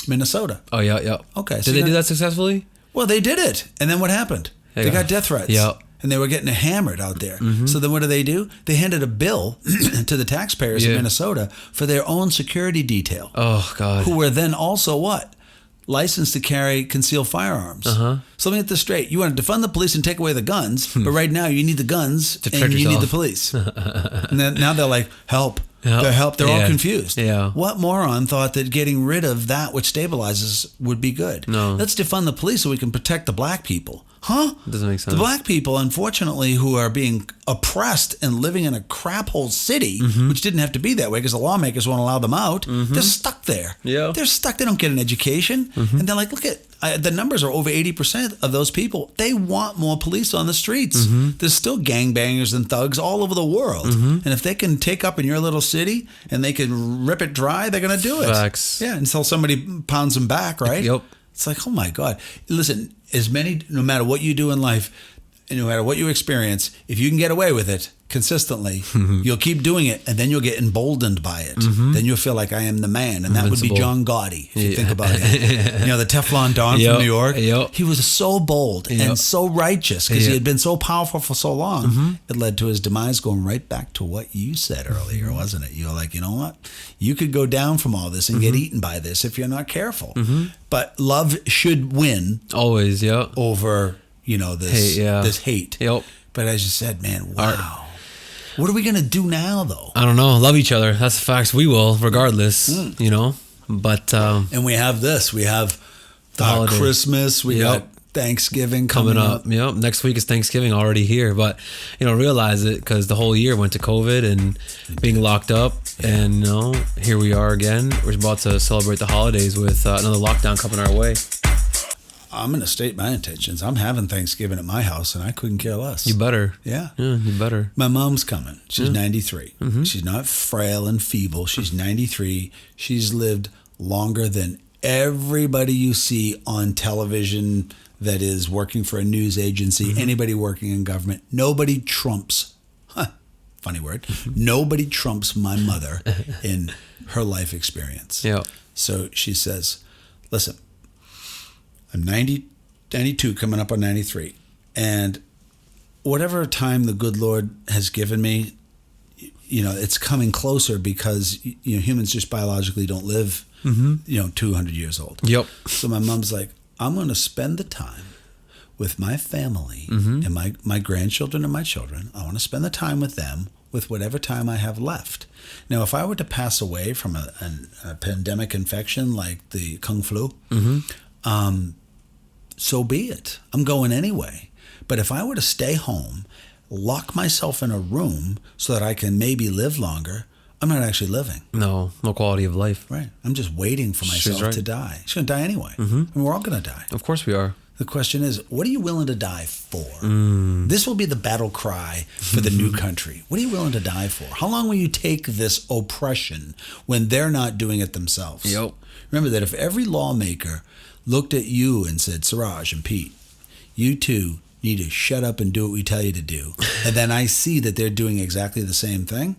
Minnesota. Oh, yeah. Okay. Did they do that successfully? Well, they did it. And then what happened? They got death threats. Yeah. And they were getting hammered out there. So then what do? They handed a bill to the taxpayers in Minnesota for their own security detail. Oh, God. Who were then also what? Licensed to carry concealed firearms. So let me get this straight. You want to defund the police and take away the guns, but right now you need the guns and you need the police. And then now they're like, help. They're all confused. Yeah. What moron thought that getting rid of that which stabilizes would be good? No. Let's defund the police so we can protect the black people. Huh? Doesn't make sense. The black people, unfortunately, who are being oppressed and living in a crap hole city, which didn't have to be that way because the lawmakers won't allow them out, they're stuck there. Yeah. They're stuck. They don't get an education. And they're like, look at, the numbers are over 80% of those people. They want more police on the streets. There's still gangbangers and thugs all over the world. And if they can take up in your little city and they can rip it dry, they're going to do it. Facts. Yeah, until somebody pounds them back, right? Yep. It's like, oh my God. Listen, no matter what you do in life, and no matter what you experience, if you can get away with it consistently, you'll keep doing it, and then you'll get emboldened by it. Then you'll feel like I am the man, and that would be John Gotti, if you think about it. You know, the Teflon Don from New York? He was so bold and so righteous because he had been so powerful for so long. It led to his demise, going right back to what you said earlier, wasn't it? You were like, you know what? You could go down from all this and get eaten by this if you're not careful. But love should win. Always, over, this hate. Yep. But as you said, man, wow. What are we going to do now, though? I don't know. Love each other. That's the facts. We will, regardless, But and we have this. We have the holiday. Christmas. We got Thanksgiving coming up. Yep. Next week is Thanksgiving already here. But, realize it because the whole year went to COVID and being locked up. And, here we are again. We're about to celebrate the holidays with another lockdown coming our way. I'm going to state my intentions. I'm having Thanksgiving at my house, and I couldn't care less. You better. Yeah. Yeah, you better. My mom's coming. She's 93. She's not frail and feeble. She's 93. She's lived longer than everybody you see on television that is working for a news agency, anybody working in government. Nobody trumps, funny word, nobody trumps my mother in her life experience. Yeah. So she says, listen, I'm 92, coming up on 93. And whatever time the good Lord has given me, it's coming closer because, humans just biologically don't live, 200 years old. Yep. So my mom's like, I'm going to spend the time with my family and my grandchildren and my children. I want to spend the time with them with whatever time I have left. Now, if I were to pass away from a pandemic infection like the Kung Flu, so be it. I'm going anyway. But if I were to stay home, lock myself in a room so that I can maybe live longer, I'm not actually living. No quality of life. Right. I'm just waiting for myself to die. She's going to die anyway. And we're all going to die. Of course we are. The question is, what are you willing to die for? This will be the battle cry for the new country. What are you willing to die for? How long will you take this oppression when they're not doing it themselves? Yep. Remember that if every lawmaker looked at you and said, Suraj and Pete, you two need to shut up and do what we tell you to do, and then I see that they're doing exactly the same thing,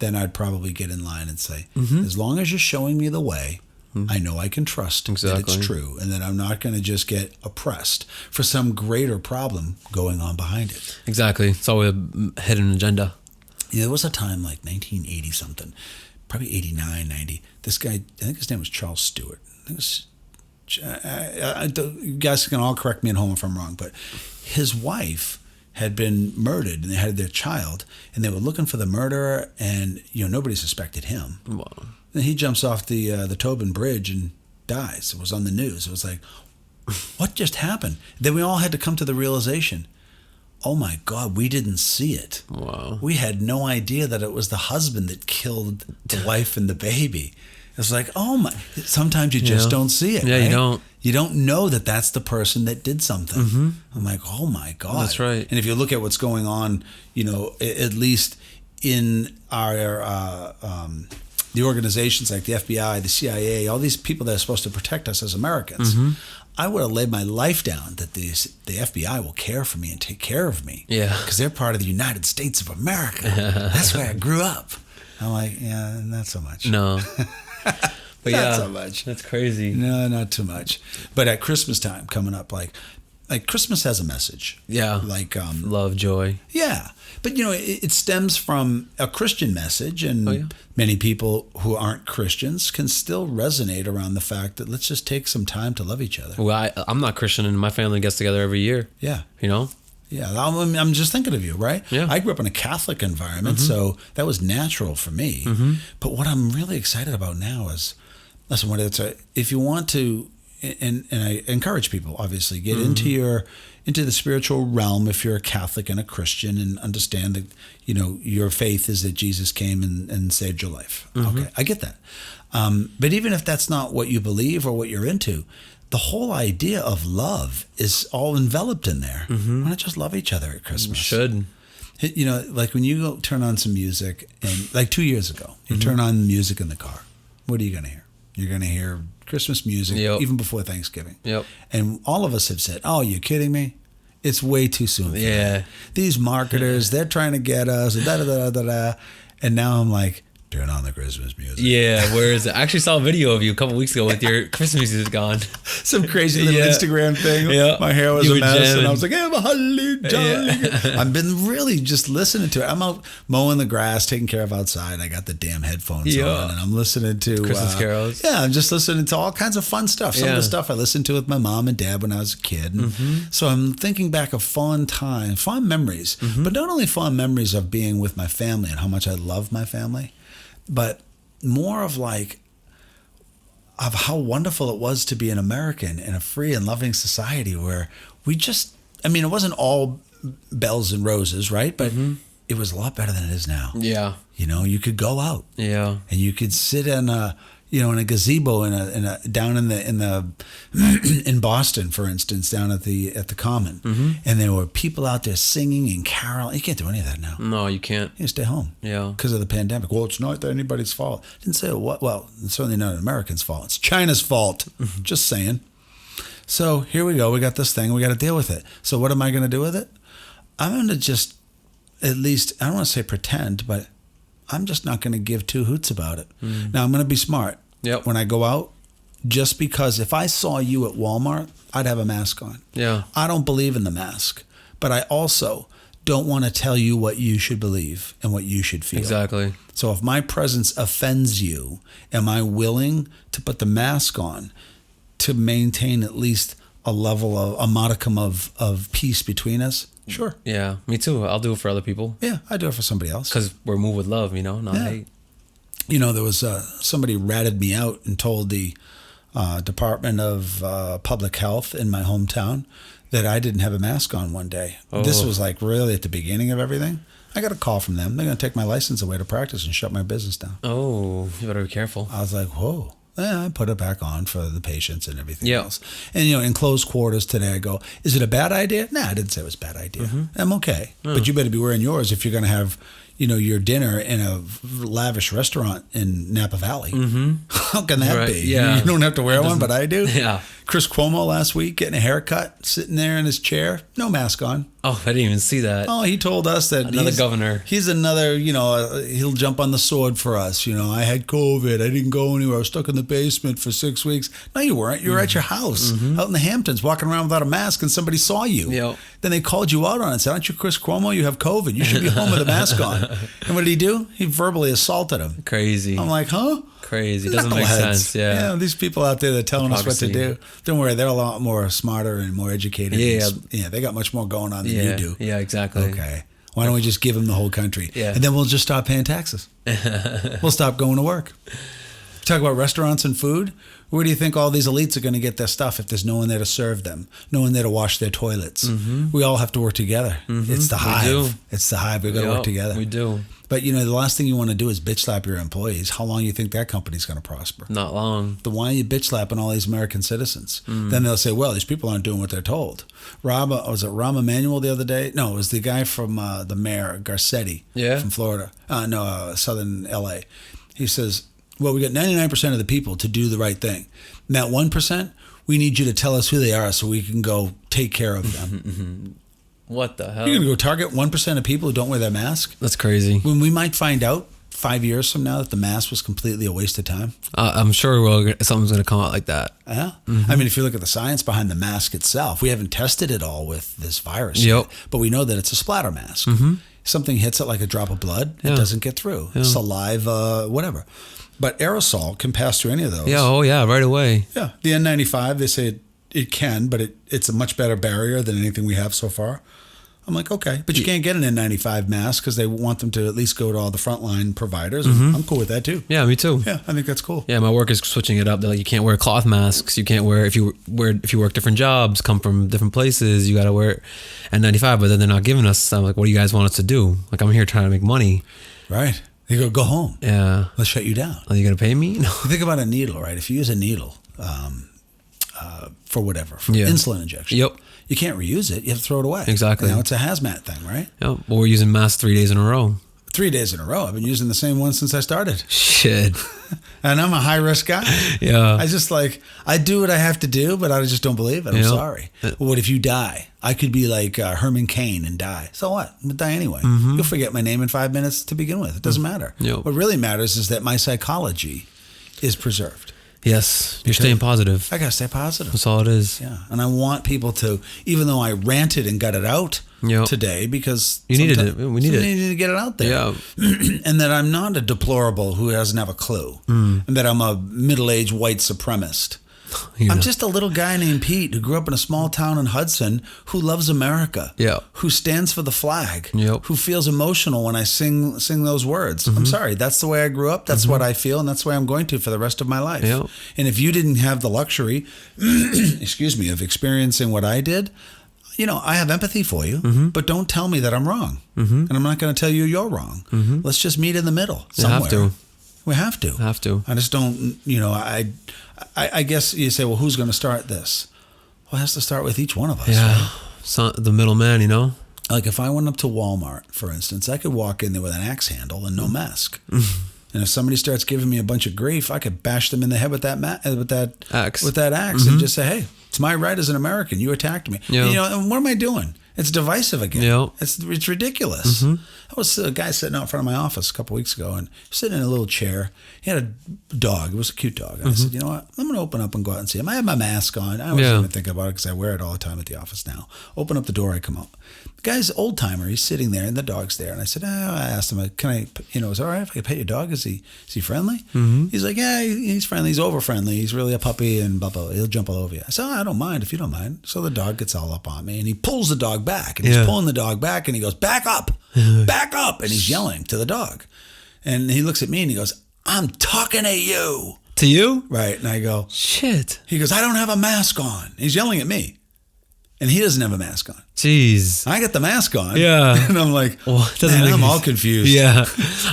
then I'd probably get in line and say, as long as you're showing me the way, I know I can trust that Exactly. it's true, and that I'm not going to just get oppressed for some greater problem going on behind it. Exactly. It's always a hidden agenda. Yeah, there was a time like 1980 something, probably 89, 90. This guy, I think his name was Charles Stewart. I think it was, you guys can all correct me at home if I'm wrong, but his wife had been murdered, and they had their child, and they were looking for the murderer, and nobody suspected him. Wow. And he jumps off the Tobin Bridge and dies. It was on the news. It was like, what just happened? Then we all had to come to the realization, oh my God, we didn't see it. Wow. We had no idea that it was the husband that killed the wife and the baby. It's like, oh my, sometimes you just don't see it. Yeah, right? you don't. You don't know that that's the person that did something. Mm-hmm. I'm like, oh my God. That's right. And if you look at what's going on, at least in our, the organizations like the FBI, the CIA, all these people that are supposed to protect us as Americans, I would have laid my life down that the FBI will care for me and take care of me. Yeah. Because they're part of the United States of America. That's where I grew up. I'm like, yeah, not so much. No. But Not yeah, so much. That's crazy. No, not too much. But at Christmas time coming up, like Christmas has a message. Yeah. Like Love, joy. yeah. But it stems from a Christian message, and many people who aren't Christians can still resonate around the fact that let's just take some time to love each other. Well, I'm not Christian, and my family gets together every year. Yeah. Yeah, I'm just thinking of you, right? Yeah. I grew up in a Catholic environment, so that was natural for me. But what I'm really excited about now is, listen, if you want to, and I encourage people, obviously, get into the spiritual realm if you're a Catholic and a Christian, and understand that, your faith is that Jesus came and saved your life. Okay, I get that. But even if that's not what you believe or what you're into, the whole idea of love is all enveloped in there. Why not just love each other at Christmas? Should. Like when you go turn on some music, and like 2 years ago, you turn on music in the car, what are you going to hear? You're going to hear Christmas music even before Thanksgiving. Yep. And all of us have said, oh, you're kidding me? It's way too soon for that. These marketers, they're trying to get us, da-da-da-da-da. And now I'm like, turn on the Christmas music. Yeah, where is it? I actually saw a video of you a couple weeks ago with your Christmas music on. Some crazy little Instagram thing. Yeah. My hair was a mess, and I was like, I'm a holly jolly. I've been really just listening to it. I'm out mowing the grass, taking care of outside. I got the damn headphones on, and I'm listening to Christmas carols. Yeah, I'm just listening to all kinds of fun stuff. Some of the stuff I listened to with my mom and dad when I was a kid. And so I'm thinking back of fond memories, but not only fond memories of being with my family and how much I love my family, but more of how wonderful it was to be an American in a free and loving society where it wasn't all bells and roses, right? But it was a lot better than it is now. Yeah. You could go out. Yeah. And you could sit in a gazebo down in Boston, for instance, down at the Common, and there were people out there singing and caroling. You can't do any of that now. No, you can't. You stay home. Yeah. Because of the pandemic. Well, it's not anybody's fault. Didn't say what. Well, it's certainly not an American's fault. It's China's fault. Just saying. So here we go. We got this thing. We got to deal with it. So what am I going to do with it? I'm going to just, at least, I don't want to say pretend, but I'm just not going to give two hoots about it. Now, I'm going to be smart when I go out, just because if I saw you at Walmart, I'd have a mask on. Yeah. I don't believe in the mask, but I also don't want to tell you what you should believe and what you should feel. Exactly. So if my presence offends you, am I willing to put the mask on to maintain at least a modicum of peace between us? Sure. Yeah, me too. I'll do it for other people. Yeah, I do it for somebody else. Because we're moved with love, not hate. There was somebody ratted me out and told the Department of Public Health in my hometown that I didn't have a mask on one day. Oh. This was like really at the beginning of everything. I got a call from them. They're going to take my license away to practice and shut my business down. Oh, you better be careful. I was like, whoa. Yeah, I put it back on for the patients and everything else. And, in close quarters today, I go, is it a bad idea? Nah, I didn't say it was a bad idea. I'm okay. But you better be wearing yours if you're going to have, your dinner in a lavish restaurant in Napa Valley. How can that be? Yeah. You don't have to wear one, but I do? Yeah. Chris Cuomo last week getting a haircut, sitting there in his chair, no mask on. Oh, I didn't even see that. Oh, he told us that Another governor. He's another, he'll jump on the sword for us. I had COVID. I didn't go anywhere. I was stuck in the basement for 6 weeks. No, you weren't. You were at your house out in the Hamptons walking around without a mask and somebody saw you. Yep. Then they called you out on it and said, aren't you Chris Cuomo? You have COVID. You should be home with a mask on. And what did he do? He verbally assaulted him. Crazy. I'm like, huh? Crazy. Doesn't make sense. Yeah. These people out there that are telling us what to do. Don't worry. They're a lot more smarter and more educated. Yeah. They got much more going on than you do. Yeah, exactly. Okay. Why don't we just give them the whole country? Yeah. And then we'll just stop paying taxes. We'll stop going to work. Talk about restaurants and food. Where do you think all these elites are going to get their stuff if there's no one there to serve them, no one there to wash their toilets? We all have to work together. It's the hive. It's the hive. We've got to work together. We do. But, the last thing you want to do is bitch slap your employees. How long do you think that company's going to prosper? Not long. Then why are you bitch slapping all these American citizens? Then they'll say, well, these people aren't doing what they're told. Was it Rahm Emanuel the other day? No, it was the guy from the mayor, Garcetti from Florida. Southern L.A. He says, well, we got 99% of the people to do the right thing. And that 1%, we need you to tell us who they are so we can go take care of them. What the hell? You're going to go target 1% of people who don't wear their mask? That's crazy. When we might find out 5 years from now that the mask was completely a waste of time. I'm sure something's going to come out like that. Yeah. I mean, if you look at the science behind the mask itself, we haven't tested it all with this virus yet, but we know that it's a splatter mask. Something hits it like a drop of blood, it doesn't get through. Saliva, whatever. But aerosol can pass through any of those. Yeah, right away. Yeah, the N95, they say it can, but it's a much better barrier than anything we have so far. I'm like, okay, but you can't get an N95 mask because they want them to at least go to all the frontline providers. I'm cool with that too. Yeah, me too. Yeah, I think that's cool. Yeah, my work is switching it up. They're like, you can't wear cloth masks. You can't wear if you work different jobs, come from different places. You got to wear N95. But then they're not giving us. I'm like, what do you guys want us to do? Like, I'm here trying to make money. Right. They go home. Yeah. Let's shut you down. Are you gonna pay me? No. You think about a needle, right? If you use a needle for whatever, for insulin injection. Yep. You can't reuse it. You have to throw it away. Exactly. It's a hazmat thing, right? Yep. Well, we're using masks 3 days in a row. 3 days in a row. I've been using the same one since I started. Shit. And I'm a high risk guy. Yeah. I do what I have to do, but I just don't believe it. I'm sorry. What if you die? I could be like Herman Cain and die. So what? I'm going to die anyway. You'll forget my name in 5 minutes to begin with. It doesn't matter. Yep. What really matters is that my psychology is preserved. Yes. You're staying positive. I got to stay positive. That's all it is. Yeah. And I want people to, even though I ranted and got it out today because you needed it. We needed to get it out there. Yeah. And that I'm not a deplorable who doesn't have a clue. And that I'm a middle-aged white supremacist. I'm just a little guy named Pete who grew up in a small town in Hudson who loves America. Yeah. Who stands for the flag. Yep. Who feels emotional when I sing those words. I'm sorry. That's the way I grew up. That's what I feel. And that's the way I'm going to for the rest of my life. Yep. And if you didn't have the luxury, of experiencing what I did, I have empathy for you, but don't tell me that I'm wrong. And I'm not going to tell you you're wrong. Let's just meet in the middle somewhere. We have to. I just don't, I guess you say, well, who's going to start this? Well, it has to start with each one of us. Yeah. Right? So, the middleman, Like if I went up to Walmart, for instance, I could walk in there with an axe handle and no mask. And if somebody starts giving me a bunch of grief, I could bash them in the head with that axe. And just say, hey, it's my right as an American. You attacked me. Yeah. And what am I doing? It's divisive again. Yeah. It's ridiculous. I was a guy sitting out in front of my office a couple weeks ago and sitting in a little chair. He had a dog. It was a cute dog. And I said, you know what? I'm going to open up and go out and see him. I have my mask on. I wasn't even thinking about it because I wear it all the time at the office now. Open up the door. I come out. The guy's old timer. He's sitting there and the dog's there. And I said, I asked him, can I, is it all right if I pet your dog? Is he friendly? He's like, yeah, he's friendly. He's over friendly. He's really a puppy and blah, blah. He'll jump all over you. I said, I don't mind if you don't mind. So the dog gets all up on me and he pulls the dog back and he's pulling the dog back and he goes, back up, back up. And he's yelling to the dog. And he looks at me and he goes, I'm talking at you. To you? Right. And I go, shit. He goes, I don't have a mask on. He's yelling at me. And he doesn't have a mask on. Jeez. I got the mask on. Yeah. And I'm like, man, I'm all confused. Yeah.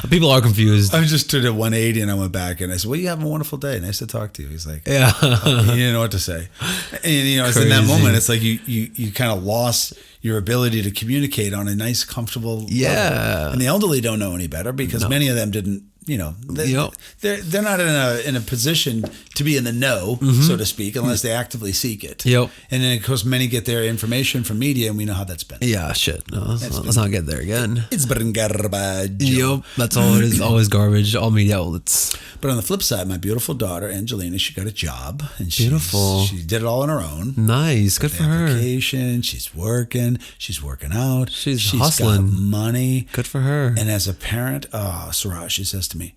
People are confused. I just did a 180 and I went back and I said, well, you have a wonderful day. Nice to talk to you. He's like, yeah. He didn't know what to say. And, it's in that moment, it's like you kind of lost your ability to communicate on a nice, comfortable level. And the elderly don't know any better because many of them didn't they're not in a position to be in the know, so to speak, unless they actively seek it. Yep. And then of course many get their information from media, and we know how that's been. Yeah, shit. No, let's not get there again. It's been garbage. Yep, that's all it is. Always garbage. All media outlets. But on the flip side, my beautiful daughter Angelina, she got a job, and she did it all on her own. Nice, good for her. She's working out. She's got hustling. money. Good for her. And as a parent, Suraj, she says to me,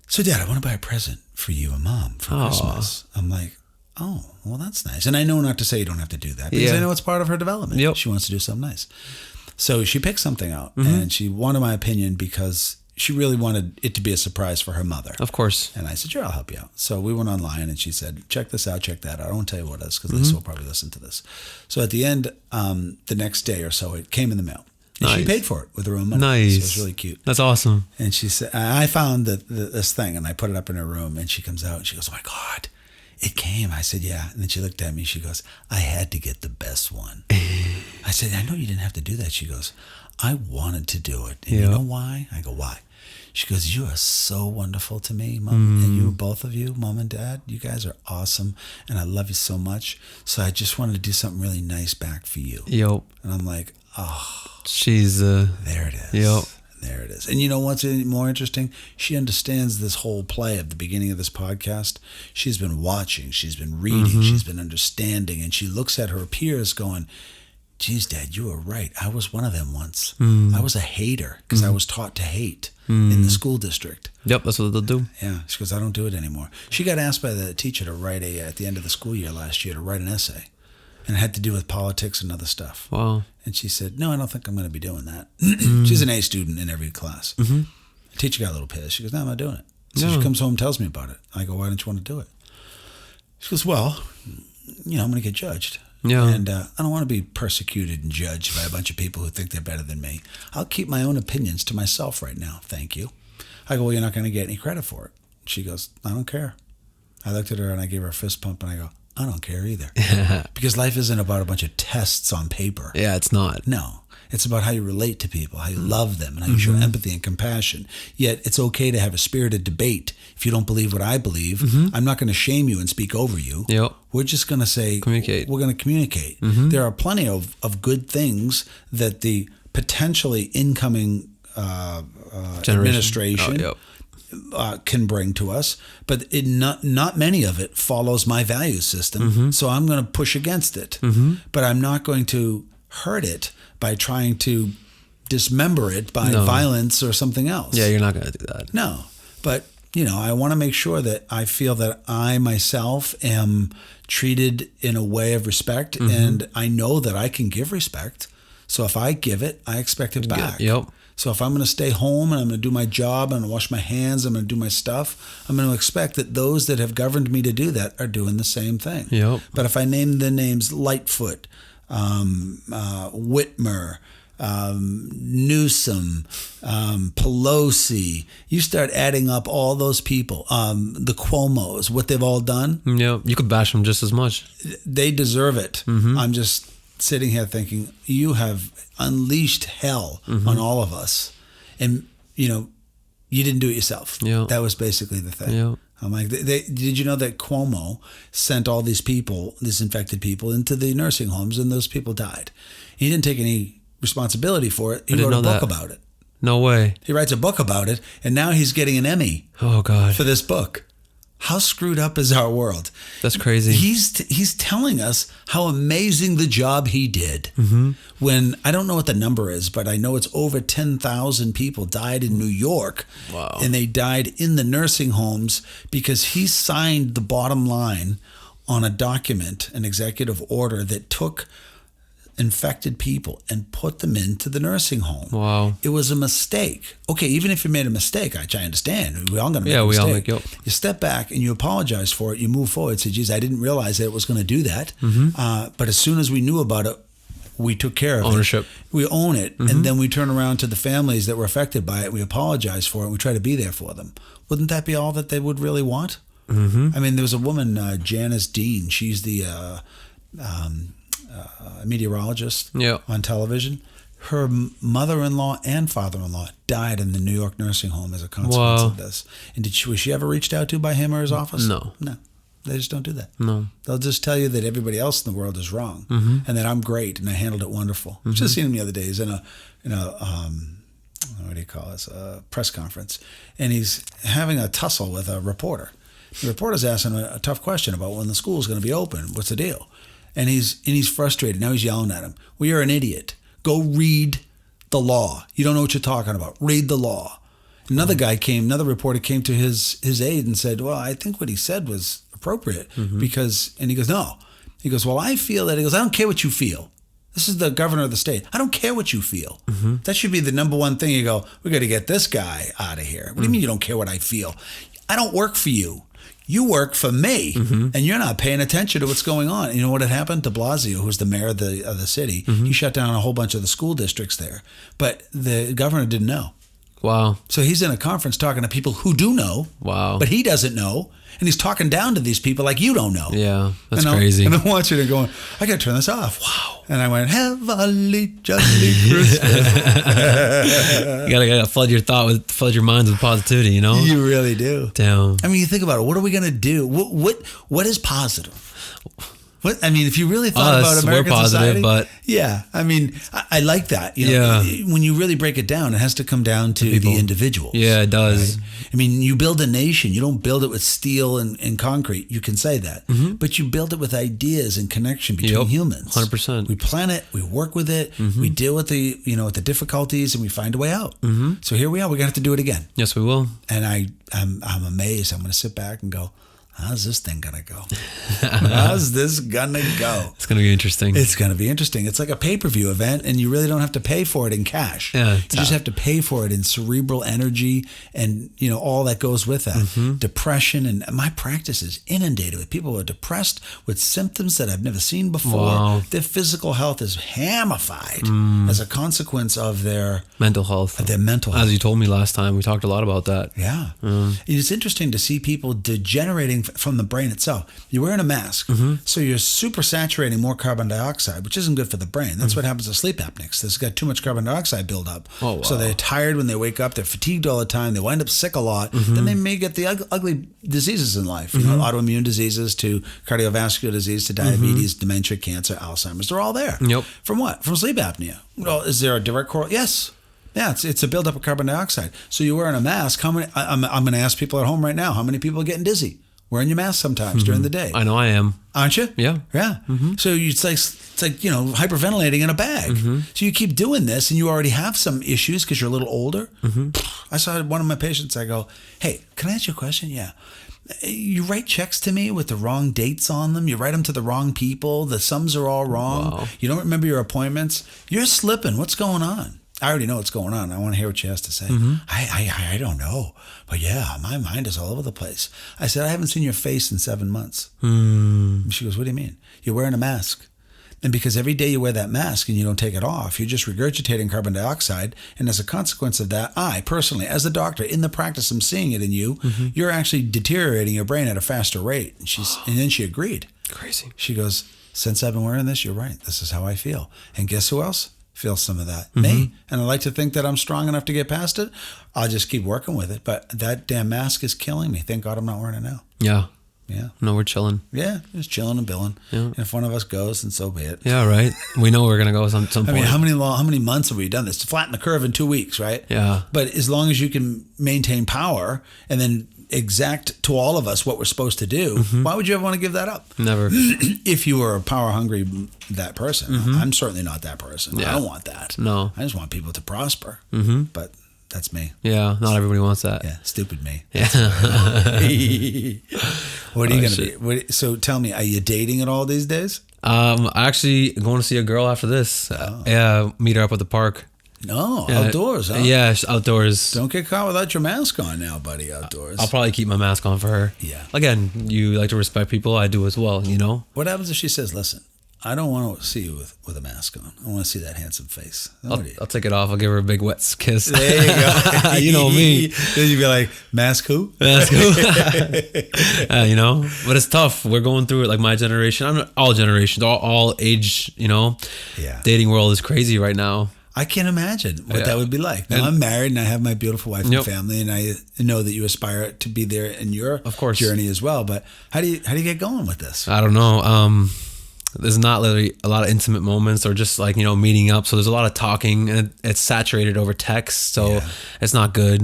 "So Dad, I want to buy a present for you and Mom for Christmas." I'm like, "Oh, well, that's nice." And I know not to say you don't have to do that, because I know it's part of her development. Yep. She wants to do something nice. So she picked something out, and she wanted my opinion because she really wanted it to be a surprise for her mother. Of course. And I said, "Sure, I'll help you out." So we went online, and she said, "Check this out, check that out." I won't tell you what it is, because Lisa will probably listen to this. So at the end, the next day or so, it came in the mail. And she paid for it with her own money. Nice. So it was really cute. That's awesome. And she said, I found this thing, and I put it up in her room, and she comes out and she goes, "Oh my God, it came." I said, "Yeah." And then she looked at me. She goes, "I had to get the best one." I said, "I know you didn't have to do that." She goes, "I wanted to do it. And you know why?" I go, "Why?" She goes, "You are so wonderful to me, Mom. And you, both of you, Mom and Dad, you guys are awesome. And I love you so much. So I just wanted to do something really nice back for you." Yep. And I'm like, oh. She's There it is. Yep. There it is. And you know what's more interesting? She understands this whole play at the beginning of this podcast. She's been watching. She's been reading. She's been understanding. And she looks at her peers going, "Geez, Dad, you were right. I was one of them once. I was a hater because I was taught to hate in the school district." Yep, that's what they'll do. Yeah. She goes, "I don't do it anymore." She got asked by the teacher to write at the end of the school year last year, to write an essay. And it had to do with politics and other stuff. Wow. And she said, "No, I don't think I'm going to be doing that." She's an A student in every class. The teacher got a little pissed. She goes, "No, I'm not doing it." So she comes home and tells me about it. I go, "Why don't you want to do it?" She goes, "Well, I'm going to get judged. Yeah. And I don't want to be persecuted and judged by a bunch of people who think they're better than me. I'll keep my own opinions to myself right now. Thank you." I go, "Well, you're not going to get any credit for it." She goes, "I don't care." I looked at her and I gave her a fist pump and I go, "I don't care either." Because life isn't about a bunch of tests on paper. Yeah, it's not. No. It's about how you relate to people, how you love them, and how you show empathy and compassion. Yet it's okay to have a spirited debate. If you don't believe what I believe, I'm not going to shame you and speak over you. Yep. We're just going to say, communicate. We're going to communicate. There are plenty of good things that the potentially incoming administration can bring to us, but not many of it follows my value system. So I'm going to push against it, but I'm not going to hurt it by trying to dismember it by violence or something else. Yeah, you're not going to do that. No, but I want to make sure that I feel that I myself am treated in a way of respect, and I know that I can give respect. So if I give it, I expect it back. Yep. So if I'm going to stay home and I'm going to do my job, I'm going to wash my hands, I'm going to do my stuff, I'm going to expect that those that have governed me to do that are doing the same thing. Yep. But if I name the names Lightfoot, Whitmer, Newsom, Pelosi, you start adding up all those people, the Cuomos, what they've all done. Yeah, you could bash them just as much. They deserve it. I'm just sitting here thinking, you have unleashed hell on all of us, and you didn't do it yourself. Yeah. That was basically the thing. Yeah. I'm like, did you know that Cuomo sent all these people, these infected people, into the nursing homes, and those people died? He didn't take any responsibility for it. He wrote a book about it. No way. He writes a book about it, and now he's getting an Emmy. Oh God. For this book. How screwed up is our world? That's crazy. He's telling us how amazing the job he did. When, I don't know what the number is, but I know it's over 10,000 people died in New York. Wow. And they died in the nursing homes because he signed the bottom line on a document, an executive order that took infected people and put them into the nursing home. Wow. It was a mistake. Okay, even if you made a mistake, I understand. We're all going to make a mistake. Yeah, we all make it. You step back and you apologize for it. You move forward. Say, geez, I didn't realize that it was going to do that. But as soon as we knew about it, we took care of Ownership. it. We own it. And then we turn around to the families that were affected by it. We apologize for it. We try to be there for them. Wouldn't that be all that they would really want? I mean, there was a woman, Janice Dean. She's the meteorologist on television. her mother-in-law and father-in-law died in the New York nursing home as a consequence of this. And was she ever reached out to by him or his office? No. They just don't do that. No. They'll just tell you that everybody else in the world is wrong and that I'm great and I handled it wonderful. Just seen him the other day. He's in a what do you call this? A press conference, and he's having a tussle with a reporter. The reporter's asking him a tough question about when the school's going to be open. What's the deal? And he's frustrated. Now he's yelling at him. Well, you're an idiot. Go read the law. You don't know what you're talking about. Read the law. Another reporter came to his aid and said, well, I think what he said was appropriate because, and he goes, no. He goes, well, I feel that. He goes, I don't care what you feel. This is the governor of the state. I don't care what you feel. That should be the number one thing. You go, we got to get this guy out of here. What do you mean you don't care what I feel? I don't work for you. You work for me, and you're not paying attention to what's going on. You know what had happened? De Blasio, who was the mayor of the city, he shut down a whole bunch of the school districts there. But the governor didn't know. Wow. So he's in a conference talking to people who do know. Wow. But he doesn't know. And he's talking down to these people like you don't know. Yeah, that's crazy. And I'm watching it going, I got to turn this off. Wow. And I went, heavenly, jolly Christmas. You gotta flood your minds with positivity, you know? You really do. Damn. I mean, you think about it. What are we going to do? What is positive? What, I mean, if you really thought about American society, but yeah, I mean, I like that. You know, when you really break it down, it has to come down to the individual. Yeah, it does. Right? I mean, you build a nation. You don't build it with steel and concrete. You can say that, but you build it with ideas and connection between humans. 100%. We plan it. We work with it. We deal with the with the difficulties, and we find a way out. So here we are. We're gonna have to do it again. Yes, we will. And I'm amazed. I'm gonna sit back and go, how's this thing gonna go? How's this gonna go? It's gonna be interesting. It's gonna be interesting. It's like a pay-per-view event, and you really don't have to pay for it in cash. Yeah, you just have to pay for it in cerebral energy and all that goes with that. Depression, and my practice is inundated with people who are depressed with symptoms that I've never seen before. Wow. Their physical health is hamified as a consequence of their mental health. As you told me last time, we talked a lot about that. Yeah, it's interesting to see people degenerating from the brain itself. You're wearing a mask, so you're super saturating more carbon dioxide, which isn't good for the brain. That's what happens to sleep apneics. They've got too much carbon dioxide buildup. Oh, wow. So they're tired when they wake up. They're fatigued all the time. They wind up sick a lot. Then they may get the ugly diseases in life, autoimmune diseases to cardiovascular disease to diabetes, dementia, cancer, Alzheimer's. They're all there. Yep. From what? From sleep apnea. Well, is there a direct correlation? Yes. Yeah, it's a buildup of carbon dioxide. So you're wearing a mask. How many? I'm going to ask people at home right now. How many people are getting dizzy? Wearing your mask sometimes during the day. I know I am. Aren't you? Yeah. Yeah. So it's like hyperventilating in a bag. So you keep doing this and you already have some issues because you're a little older. I saw one of my patients. I go, hey, can I ask you a question? Yeah. You write checks to me with the wrong dates on them. You write them to the wrong people. The sums are all wrong. Wow. You don't remember your appointments. You're slipping. What's going on? I already know what's going on. I want to hear what she has to say. I don't know. But yeah, my mind is all over the place. I said, I haven't seen your face in 7 months. She goes, what do you mean? You're wearing a mask. And because every day you wear that mask and you don't take it off, you're just regurgitating carbon dioxide. And as a consequence of that, I personally, as a doctor, in the practice, I'm seeing it in you, you're actually deteriorating your brain at a faster rate. And then she agreed. Crazy. She goes, since I've been wearing this, you're right. This is how I feel. And guess who else feels some of that? Me. And I like to think that I'm strong enough to get past it. I'll just keep working with it. But that damn mask is killing me. Thank God I'm not wearing it now. Yeah. Yeah. No, we're chilling. Yeah, just chilling and billing. Yeah. And if one of us goes, then so be it. Yeah, right. We know we're gonna go some point. I mean, how many months have we done this? To flatten the curve in 2 weeks, right? Yeah. But as long as you can maintain power and then exact to all of us what we're supposed to do, why would you ever want to give that up? Never. If you were a power hungry that person. I'm certainly not that person. Yeah. I don't want that. No. I just want people to prosper. But that's me. Yeah, not everybody wants that. Yeah, stupid me. Yeah. What are you gonna be? So tell me, are you dating at all these days? Actually going to see a girl after this. Yeah, meet her up at the park. No, outdoors, huh? Yeah, outdoors. Don't get caught without your mask on now, buddy, outdoors. I'll probably keep my mask on for her. Yeah. Again, you like to respect people. I do as well, you know? What happens if she says, listen, I don't want to see you with a mask on. I want to see that handsome face. I'll take it off. I'll give her a big wet kiss. There you go. You know me. Then you'd be like, mask who? Mask who? You know? But it's tough. We're going through it like my generation. I'm not all generations, all age, you know? Yeah. Dating world is crazy right now. I can't imagine what Yeah. that would be like. Now, And- I'm married and I have my beautiful wife and Yep. family, and I know that you aspire to be there in your Of course. journey as well. But how do you get going with this? I don't know. There's not literally a lot of intimate moments or just like, meeting up. So there's a lot of talking and it's saturated over text. So Yeah. it's not good,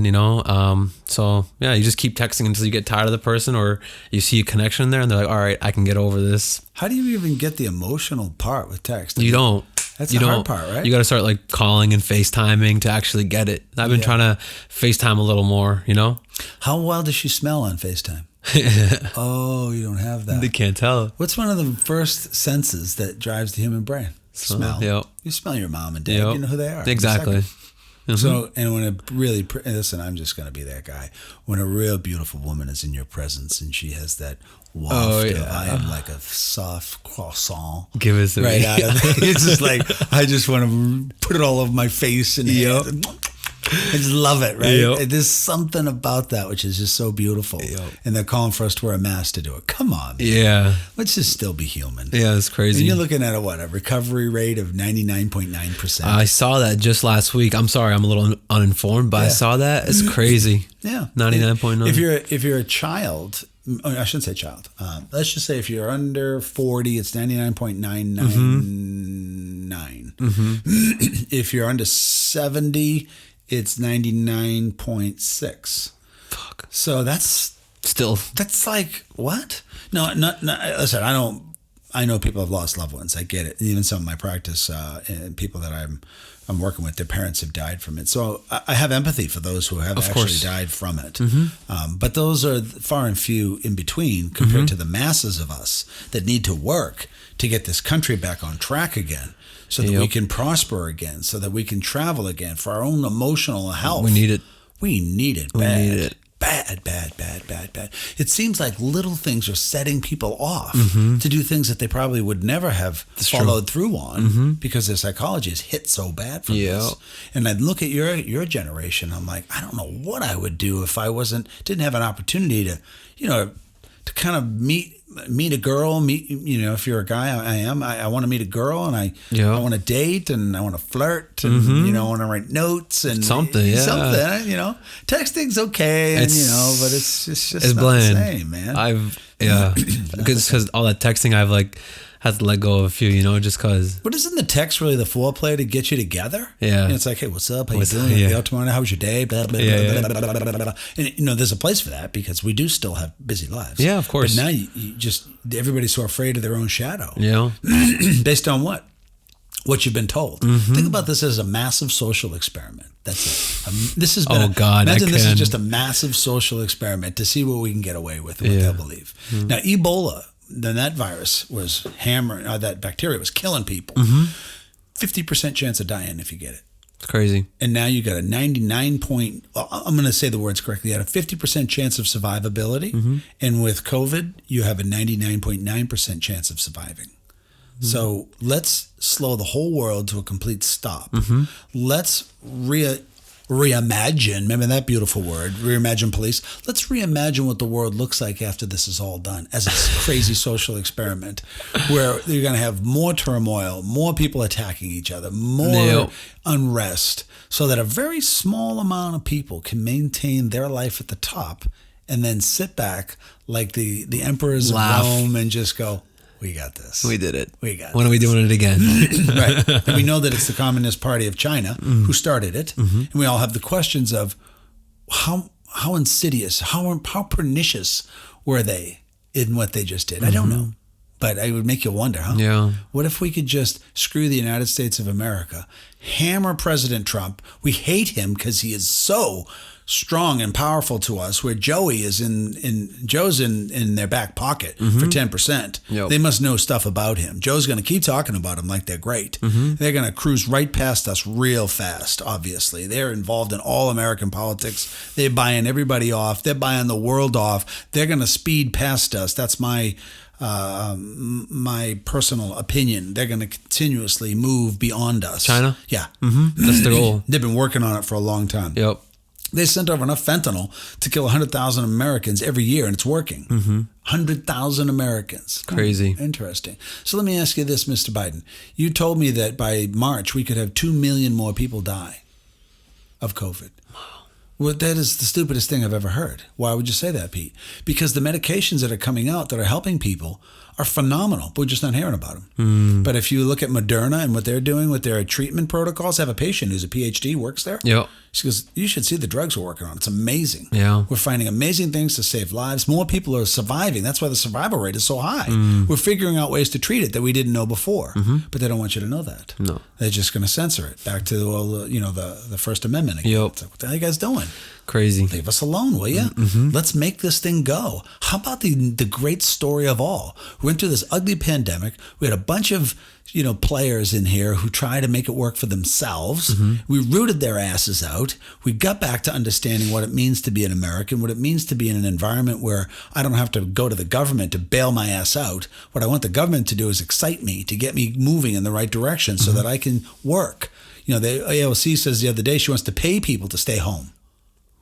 So yeah, you just keep texting until you get tired of the person or you see a connection there and they're like, all right, I can get over this. How do you even get the emotional part with text? You don't. That's you the don't. hard part, right? You got to start like calling and FaceTiming to actually get it. I've been trying to FaceTime a little more, How well does she smell on FaceTime? Oh, you don't have that. They can't tell. What's one of the first senses that drives the human brain? Smell. Yep. You smell your mom and dad. Yep. You know who they are. in a Exactly. second. So, and when a really, listen, I'm just going to be that guy. When a real beautiful woman is in your presence and she has that waft of, I am like a soft croissant. Give us a Right out of it. It's just like, I just want to put it all over my face and Yep. hands. I just love it, right? Yep. There's something about that which is just so beautiful. Yep. And they're calling for us to wear a mask to do it. Come on, man. Yeah. Let's just still be human. Yeah, it's crazy. And you're looking at a recovery rate of 99.9%. I saw that just last week. I'm sorry, I'm a little uninformed, but I saw that. It's crazy. Yeah, 99.9. If you're a child, I shouldn't say child. Let's just say if you're under 40, it's 99.999. If you're under 70, it's 99.6. Fuck. So that's like what? No, not. Listen, I know people have lost loved ones. I get it. Even some of my practice and people that I'm working with, their parents have died from it. So I have empathy for those who have actually died from it. But those are far and few in between compared to the masses of us that need to work to get this country back on track again, so that we can prosper again, so that we can travel again for our own emotional health. We need it. We need it We bad. need it. Bad. It seems like little things are setting people off to do things that they probably would never have followed through on because their psychology is hit so bad from this. And I look at your generation, I'm like, I don't know what I would do if I didn't have an opportunity to kind of meet a girl, if you're a guy, I want to meet a girl and I want to date and I want to flirt and, I want to write notes and something. texting's okay. But it's just It's not bland. the same, man. Because all that texting, I've had to let go of a few, just because. But isn't the text really the foreplay to get you together? Yeah. And it's like, hey, what's up? How What's you up? doing? Yeah. Be out tomorrow night? How was your day? Blah, blah, Yeah, blah, blah, blah, blah, blah, blah. And, there's a place for that because we do still have busy lives. Yeah, of course. But now everybody's so afraid of their own shadow. Based on what? What you've been told. Think about this as a massive social experiment. That's it. This has been. Imagine this is just a massive social experiment to see what we can get away with and what they'll believe. Now, Ebola, then that virus was hammering. That bacteria was killing people. 50% chance of dying if you get it. It's crazy. And now you got a 99 point. I'm going to say the words correctly. You had a 50% chance of survivability, and with COVID, you have a 99.9% chance of surviving. So let's slow the whole world to a complete stop. Let's reimagine. Remember that beautiful word, reimagine police. Let's reimagine what the world looks like after this is all done as a crazy social experiment where you're going to have more turmoil, more people attacking each other, more unrest, so that a very small amount of people can maintain their life at the top and then sit back like the emperors of Rome and just go, we got this. We did it. We got When are we doing it again? Right. And we know that it's the Communist Party of China who started it. And we all have the questions of how insidious, how pernicious were they in what they just did? I don't know. But it would make you wonder, huh? Yeah. What if we could just screw the United States of America, hammer President Trump? We hate him because he is so strong and powerful to us, where Joe's in their back pocket for 10%. Yep. They must know stuff about him. Joe's going to keep talking about him like they're great. They're going to cruise right past us real fast, obviously. They're involved in all American politics. They're buying everybody off. They're buying the world off. They're going to speed past us. That's my personal opinion. They're going to continuously move beyond us. China? Yeah. That's the goal. They've been working on it for a long time. Yep. They sent over enough fentanyl to kill 100,000 Americans every year, and it's working. 100,000 Americans. Crazy. Interesting. So let me ask you this, Mr. Biden. You told me that by March we could have 2 million more people die of COVID. Well, that is the stupidest thing I've ever heard. Why would you say that, Pete? Because the medications that are coming out that are helping people are phenomenal, but we're just not hearing about them. But if you look at Moderna and what they're doing with their treatment protocols, I have a patient who's a PhD, works there. Yep. She goes, you should see the drugs we're working on. It's amazing. Yeah. We're finding amazing things to save lives. More people are surviving. That's why the survival rate is so high. We're figuring out ways to treat it that we didn't know before. But they don't want you to know that. No. They're just going to censor it. Back to the First Amendment again. Yep. It's like, what the hell are you guys doing? Crazy. Leave us alone, will you? Let's make this thing go. How about the great story of all? We went through this ugly pandemic. We had a bunch of players in here who try to make it work for themselves. We rooted their asses out. We got back to understanding what it means to be an American, what it means to be in an environment where I don't have to go to the government to bail my ass out. What I want the government to do is excite me, to get me moving in the right direction so that I can work. The AOC says the other day she wants to pay people to stay home.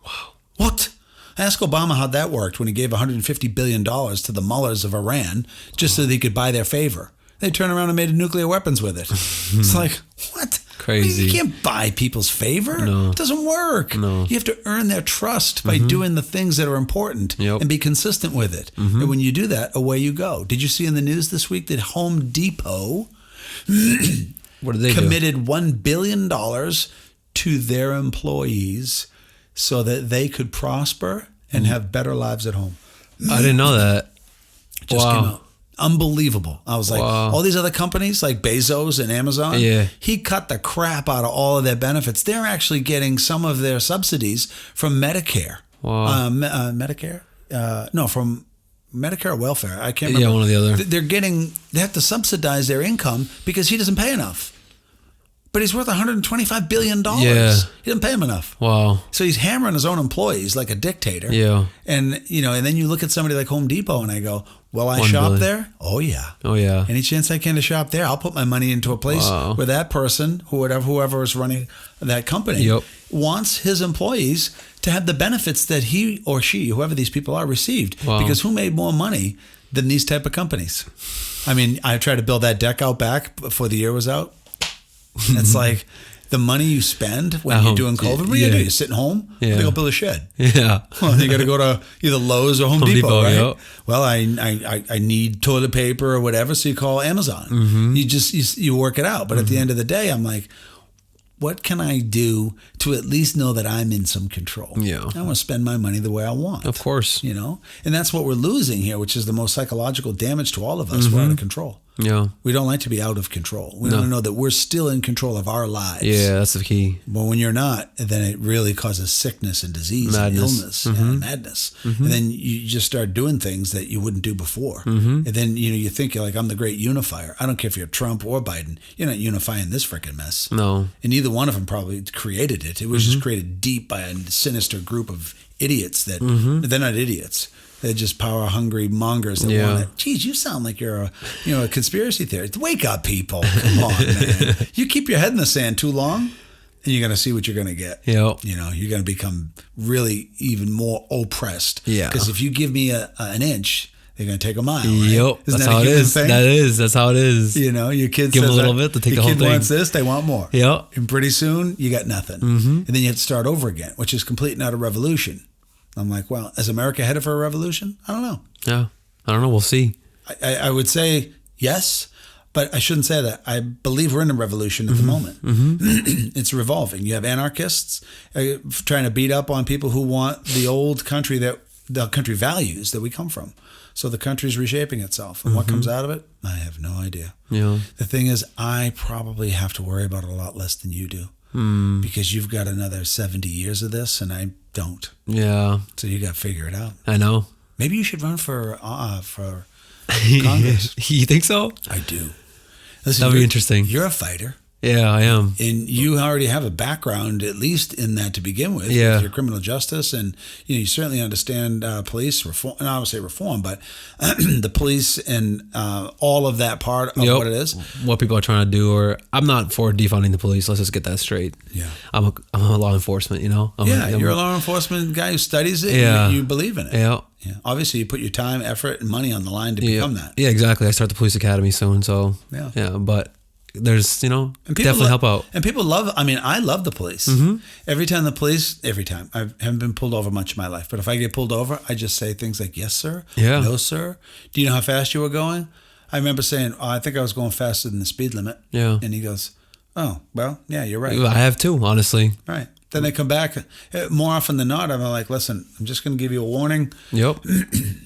Wow. What? Ask Obama how that worked when he gave $150 billion to the mullahs of Iran just so they could buy their favor. They turned around and made nuclear weapons with it. It's like, what? Crazy. You can't buy people's favor. No. It doesn't work. No. You have to earn their trust by doing the things that are important Yep. and be consistent with it. And when you do that, away you go. Did you see in the news this week that Home Depot What did they committed $1 billion to their employees so that they could prosper and have better lives at home? I didn't know that. Just came out. Unbelievable. I was like, Wow. all these other companies like Bezos and Amazon, he cut the crap out of all of their benefits. They're actually getting some of their subsidies from Medicare. Wow. Medicare? No, from Medicare or welfare. I can't remember. Yeah, one or the other. They have to subsidize their income because he doesn't pay enough. But he's worth $125 billion. Yeah. He doesn't pay him enough. Wow. So he's hammering his own employees like a dictator. Yeah. And then you look at somebody like Home Depot and I go, will I $1 shop billion. there? Oh yeah. Oh, yeah. Any chance I can to shop there, I'll put my money into a place Wow. where that person, whoever is running that company, Yep. wants his employees to have the benefits that he or she, whoever these people are, received. Wow. Because who made more money than these type of companies? I mean, I tried to build that deck out back before the year was out. It's like the money you spend when At you're home. doing COVID. What are you Yeah. gonna do? You're sitting home? Yeah. They go build a shed. Yeah. Well, you got to go to either Lowe's or Home Depot, right? Yep. Well, I need toilet paper or whatever, so you call Amazon. You work it out. But at the end of the day, I'm like, what can I do to at least know that I'm in some control? Yeah. I want to spend my money the way I want. Of course. And that's what we're losing here, which is the most psychological damage to all of us. We're out of control. Yeah. We don't like to be out of control. We want to know that we're still in control of our lives. Yeah, that's the key. But when you're not, then it really causes sickness and disease Madness. and illness and madness. And then you just start doing things that you wouldn't do before. And then you think you're like, I'm the great unifier. I don't care if you're Trump or Biden. You're not unifying this freaking mess. No. And neither one of them probably created it. It was just created deep by a sinister group of idiots that they're not idiots. They're just power-hungry mongers that want it. Geez, you sound like you're a conspiracy theorist. Wake up, people. Come on, man. You keep your head in the sand too long, and you're going to see what you're going to get. Yep. You're going to become really even more oppressed. Yeah. Because if you give me an inch, they're going to take a mile, right? Yep. Isn't That's that how a it human is. thing? That's how it is. Your kid Give says them a little that, bit, they'll take your the whole kid thing. wants this, they want more. Yep. And pretty soon, you got nothing. And then you have to start over again, which is complete and utter revolution. I'm like, well, is America headed for a revolution? I don't know. Yeah. I don't know. We'll see. I would say yes, but I shouldn't say that. I believe we're in a revolution at the moment. It's revolving. You have anarchists trying to beat up on people who want the old country, the country values that we come from. So the country's reshaping itself. And what comes out of it? I have no idea. Yeah. The thing is, I probably have to worry about it a lot less than you do. Because you've got another 70 years of this and I don't. Yeah. So you got to figure it out. I know. Maybe you should run for Congress. You think so? I do. Listen, That'd be you're- interesting. You're a fighter. Yeah, I am. And you already have a background, at least in that to begin with, Yeah. with your criminal justice, and you certainly understand police reform. And I would say reform, but the police and all of that part of what it is, what people are trying to do. Or I'm not for defunding the police. Let's just get that straight. Yeah, I'm a law enforcement. You know. You're a law enforcement guy who studies it. Yeah, and you believe in it. Yeah. Yeah. Obviously, you put your time, effort, and money on the line to become that. Yeah, exactly. I start the police academy soon, so yeah. But there's, and definitely help out. And people love. I mean, I love the police. Mm-hmm. Every time I haven't been pulled over much in my life, but if I get pulled over, I just say things like, "Yes, sir." Yeah. No, sir. Do you know how fast you were going? I remember saying, "Oh, I think I was going faster than the speed limit." Yeah. And he goes, "Oh, well, yeah, you're right." I have too, honestly. Right. Then they come back. More often than not, I'm like, listen, I'm just going to give you a warning. Yep.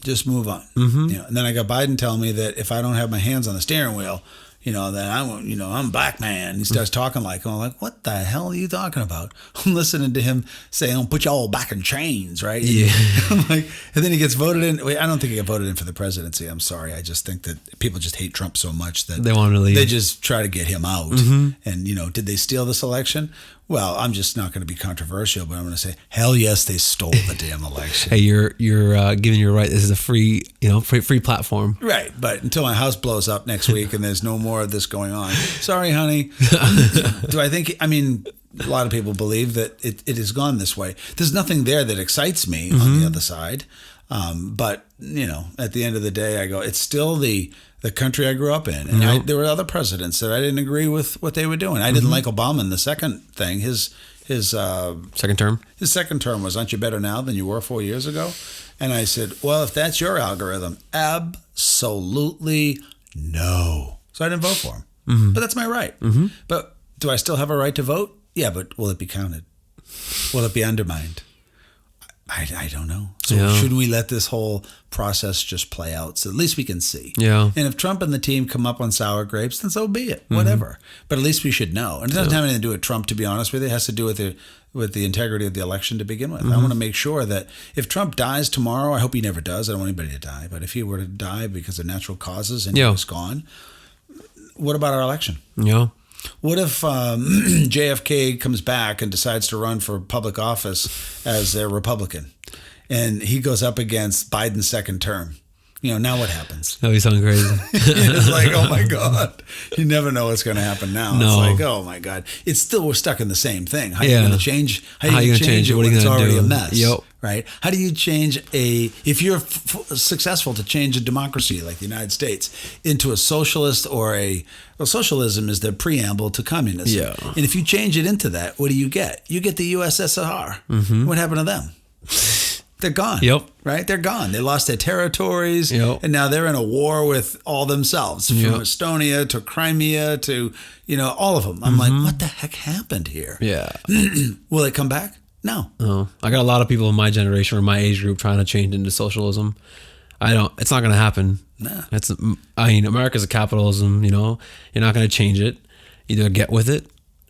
Just move on. Mm-hmm. And then I got Biden telling me that if I don't have my hands on the steering wheel, then I'm a black man. He starts talking like, I'm like, what the hell are you talking about? I'm listening to him say, I'll put you all back in chains, right? Yeah. I'm like, and then he gets voted in. Wait, I don't think he got voted in for the presidency. I'm sorry. I just think that people just hate Trump so much that they want to leave. They just try to get him out. Mm-hmm. And, did they steal this election? Well, I'm just not going to be controversial, but I'm going to say, hell yes, they stole the damn election. Hey, you're giving your right. This is a free platform. Right, but until my house blows up next week and there's no more of this going on. Sorry, honey. A lot of people believe that it has gone this way. There's nothing there that excites me on the other side. But, at the end of the day, I go, it's still the country I grew up in. And there were other presidents that I didn't agree with what they were doing. I didn't like Obama in the second thing. His second term? His second term was, aren't you better now than you were 4 years ago? And I said, well, if that's your algorithm, absolutely no. So I didn't vote for him. Mm-hmm. But that's my right. Mm-hmm. But do I still have a right to vote? Yeah, but will it be counted? Will it be undermined? I don't know. So should we let this whole process just play out so at least we can see? Yeah. And if Trump and the team come up on sour grapes, then so be it. Whatever. But at least we should know. And it doesn't have anything to do with Trump, to be honest with you. It has to do with the integrity of the election to begin with. I want to make sure that if Trump dies tomorrow, I hope he never does. I don't want anybody to die. But if he were to die because of natural causes and he was gone, what about our election? Yeah. What if JFK comes back and decides to run for public office as a Republican, and he goes up against Biden's second term? Now what happens? That would sound crazy. It's like, oh my God. You never know what's going to happen now. No. It's like, oh my God. It's still, we're stuck in the same thing. How are you going to change? How are you going to change it when it's already a mess? Yep. Right? How do you change if you're successful to change a democracy like the United States into a socialist socialism is the preamble to communism. Yeah. And if you change it into that, what do you get? You get the USSR. Mm-hmm. What happened to them? They're gone. Yep. Right? They're gone. They lost their territories. Yep. And now they're in a war with all themselves, from Estonia to Crimea to, all of them. I'm like, what the heck happened here? Yeah. Will it come back? No. I got a lot of people in my generation or my age group trying to change into socialism. It's not going to happen. Nah. America's a capitalism, you're not going to change it. Either get with it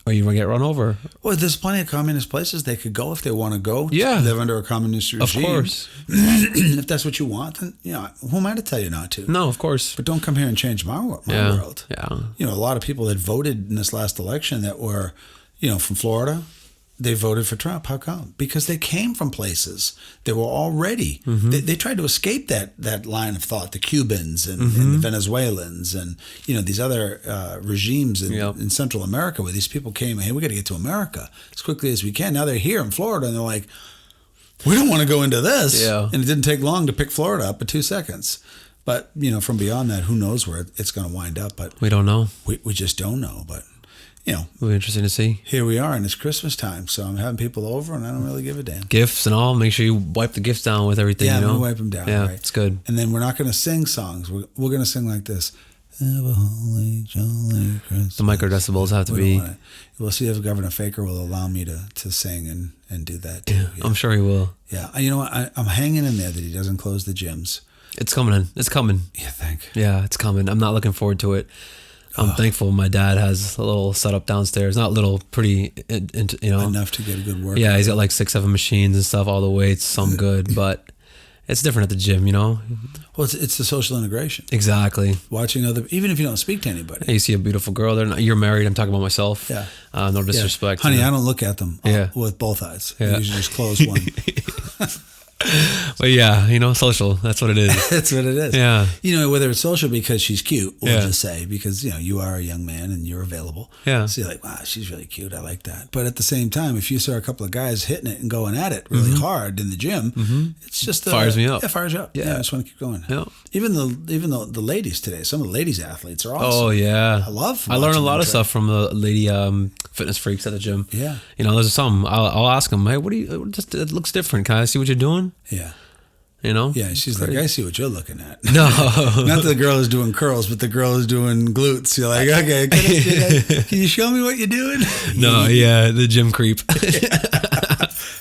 or you're going to get run over. Well, there's plenty of communist places they could go if they want to go. Yeah. Live under a communist regime. Of course. If that's what you want, then, who am I to tell you not to? No, of course. But don't come here and change my world. Yeah. A lot of people that voted in this last election that were, from Florida, they voted for Trump. How come? Because they came from places that were already, they tried to escape that line of thought, the Cubans and the Venezuelans and, these other regimes in Central America where these people came, hey, we got to get to America as quickly as we can. Now they're here in Florida and they're like, we don't want to go into this. Yeah. And it didn't take long to pick Florida up in 2 seconds. But, from beyond that, who knows where it's going to wind up. But we don't know. We just don't know. But, it'll be interesting to see. Here we are, and it's Christmas time, so I'm having people over, and I don't really give a damn. Gifts and all. Make sure you wipe the gifts down with everything. Yeah, we wipe them down. Yeah, right. It's good. And then we're not going to sing songs. We're going to sing like this. Have a holy, jolly Christmas. The microdecibels have to be. We'll see if Governor Faker will allow me to sing and do that too. Yeah. I'm sure he will. Yeah. You know what? I'm hanging in there that he doesn't close the gyms. It's coming. It's coming. You think? Yeah, it's coming. I'm not looking forward to it. I'm thankful my dad has a little setup downstairs. Not little, pretty, Enough to get a good workout. Yeah, he's got like 6-7 machines and stuff, all the weights, some good. But it's different at the gym, you know? Well, it's the social integration. Exactly. Watching even if you don't speak to anybody. You see a beautiful girl there. You're married. I'm talking about myself. Yeah. No disrespect. Honey, I don't look at them Yeah. with both eyes. Yeah. I usually just close one. But yeah, you know, social. That's what it is. That's what it is. Yeah. You know, whether it's social because she's cute, we'll Yeah. just say, because, you know, you are a young man and you're available. Yeah. So you're like, wow, she's really cute. I like that. But at the same time, if you saw a couple of guys hitting it and going at it really hard in the gym, it's just Fires me up. Yeah, fires you up. Yeah. I just want to keep going. Yeah. Even the ladies today, some of the ladies athletes are awesome. Oh yeah, I love I learn a watching lot them of train. stuff from the lady fitness freaks at the gym. Yeah. You know, there's some. I'll ask them, hey, what do you? It looks different. Can I see what you're doing? Yeah. You know? Yeah, she's like, I see what you're looking at. No. Not the girl who's doing curls, but the girl who's doing glutes. You're like, okay, can you show me what you're doing? No, yeah, the gym creep.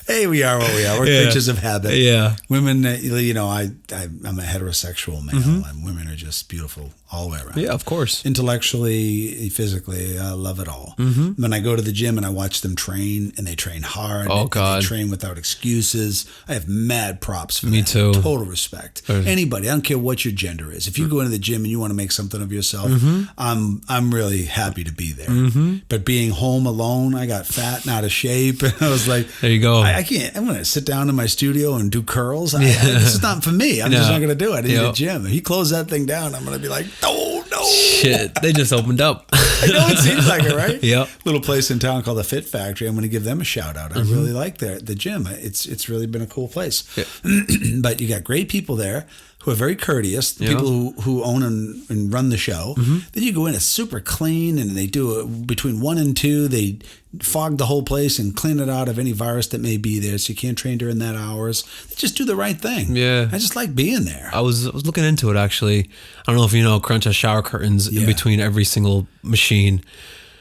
Hey, we are what we are. We're creatures of habit. Yeah. Women, you know, I'm a heterosexual male, and women are just beautiful all the way around. Yeah, of course. Intellectually, physically, I love it all. When I go to the gym and I watch them train, and they train hard. Oh, and God. they train without excuses. I have mad props for Me that. too. Total respect. Anybody, I don't care what your gender is. If you go into the gym and you want to make something of yourself, I'm really happy to be there. But being home alone, I got fat and out of shape, and I was like, There you go. I can't. I'm going to sit down in my studio and do curls. This is not for me. I'm just not going to do it. I need a gym. If he closed that thing down, I'm going to be like, oh no. Shit, they just opened up. I know it seems like it, right? Yep. Little place in town called the Fit Factory. I'm going to give them a shout out. I really like the gym. It's really been a cool place. Yeah. But you got great people there who are very courteous, the people who own and run the show. Then you go in, it's super clean, and they do between 1 and 2, they fog the whole place and clean it out of any virus that may be there, so you can't train during that hours. They just do the right thing. Yeah. I just like being there. I was looking into it, actually. I don't know if you know, Crunch has shower curtains in between every single machine.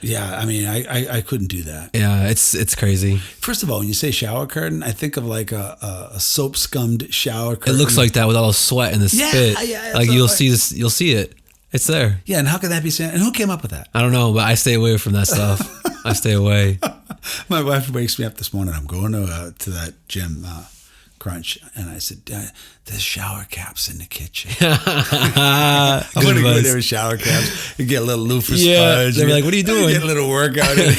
Yeah, I mean, I couldn't do that. Yeah, it's crazy. First of all, when you say shower curtain, I think of like a soap scummed shower curtain. It looks like that with all the sweat and the spit. Yeah, like you'll see it. It's there. Yeah, and how could that be said? And who came up with that? I don't know, but I stay away from that stuff. I stay away. My wife wakes me up this morning. I'm going to that gym, Crunch, and I said, "There's shower caps in the kitchen." I'm going to go there with shower caps and get a little loofah sponge. They're like, "What are you doing?" Get a little workout in.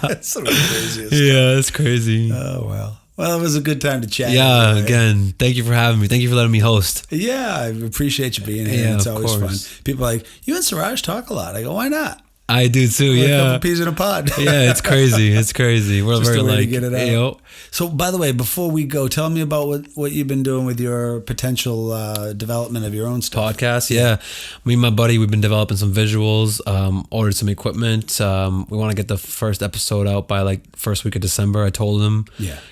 That's some of the craziest. Yeah, it's crazy. Oh well. Well, it was a good time to chat. Yeah, anyway. again, thank you for having me. Thank you for letting me host. Yeah, I appreciate you being here. Yeah, It's of always course. fun. People are like, you and Suraj talk a lot. I go, why not? I do too. We're a Yeah. couple peas in a pod. Yeah, it's crazy. It's crazy. We're Just very a way to like, get it out. hey, yo. So, by the way, before we go, tell me about what you've been doing with your potential development of your own stuff. Podcast. Yeah. Me and my buddy, we've been developing some visuals, ordered some equipment. We want to get the first episode out by like first week of December. I told him,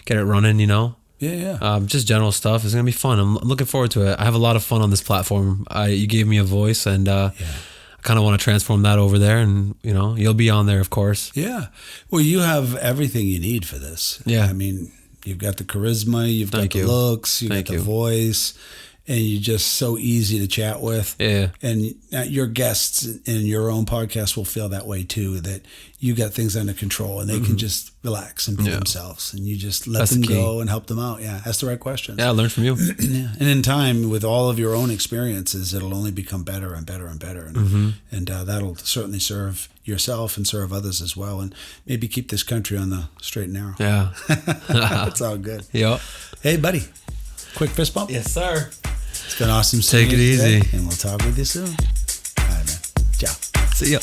get it running, you know. Yeah. Just general stuff. It's gonna be fun. I'm looking forward to it. I have a lot of fun on this platform. You gave me a voice, and I kind of want to transform that over there. And you know, you'll be on there, of course. Yeah. Well, you have everything you need for this. Yeah. I mean, you've got the charisma, you've got Thank the you. looks, you've Thank got the you. voice, and you're just so easy to chat with. Yeah. And your guests in your own podcast will feel that way too, that you got things under control and they can just relax and be themselves, and you just let That's them the key. go and help them out. Yeah, ask the right questions. Yeah, I learned from you. Yeah. And in time, with all of your own experiences, it'll only become better and better and better. And that'll certainly serve yourself and serve others as well. And maybe keep this country on the straight and narrow. Yeah. That's all good. Yep. Hey, buddy. Quick fist bump. Yes, sir. It's been awesome seeing Take it you today, easy. and we'll talk with you soon. All right, man. Ciao. See ya.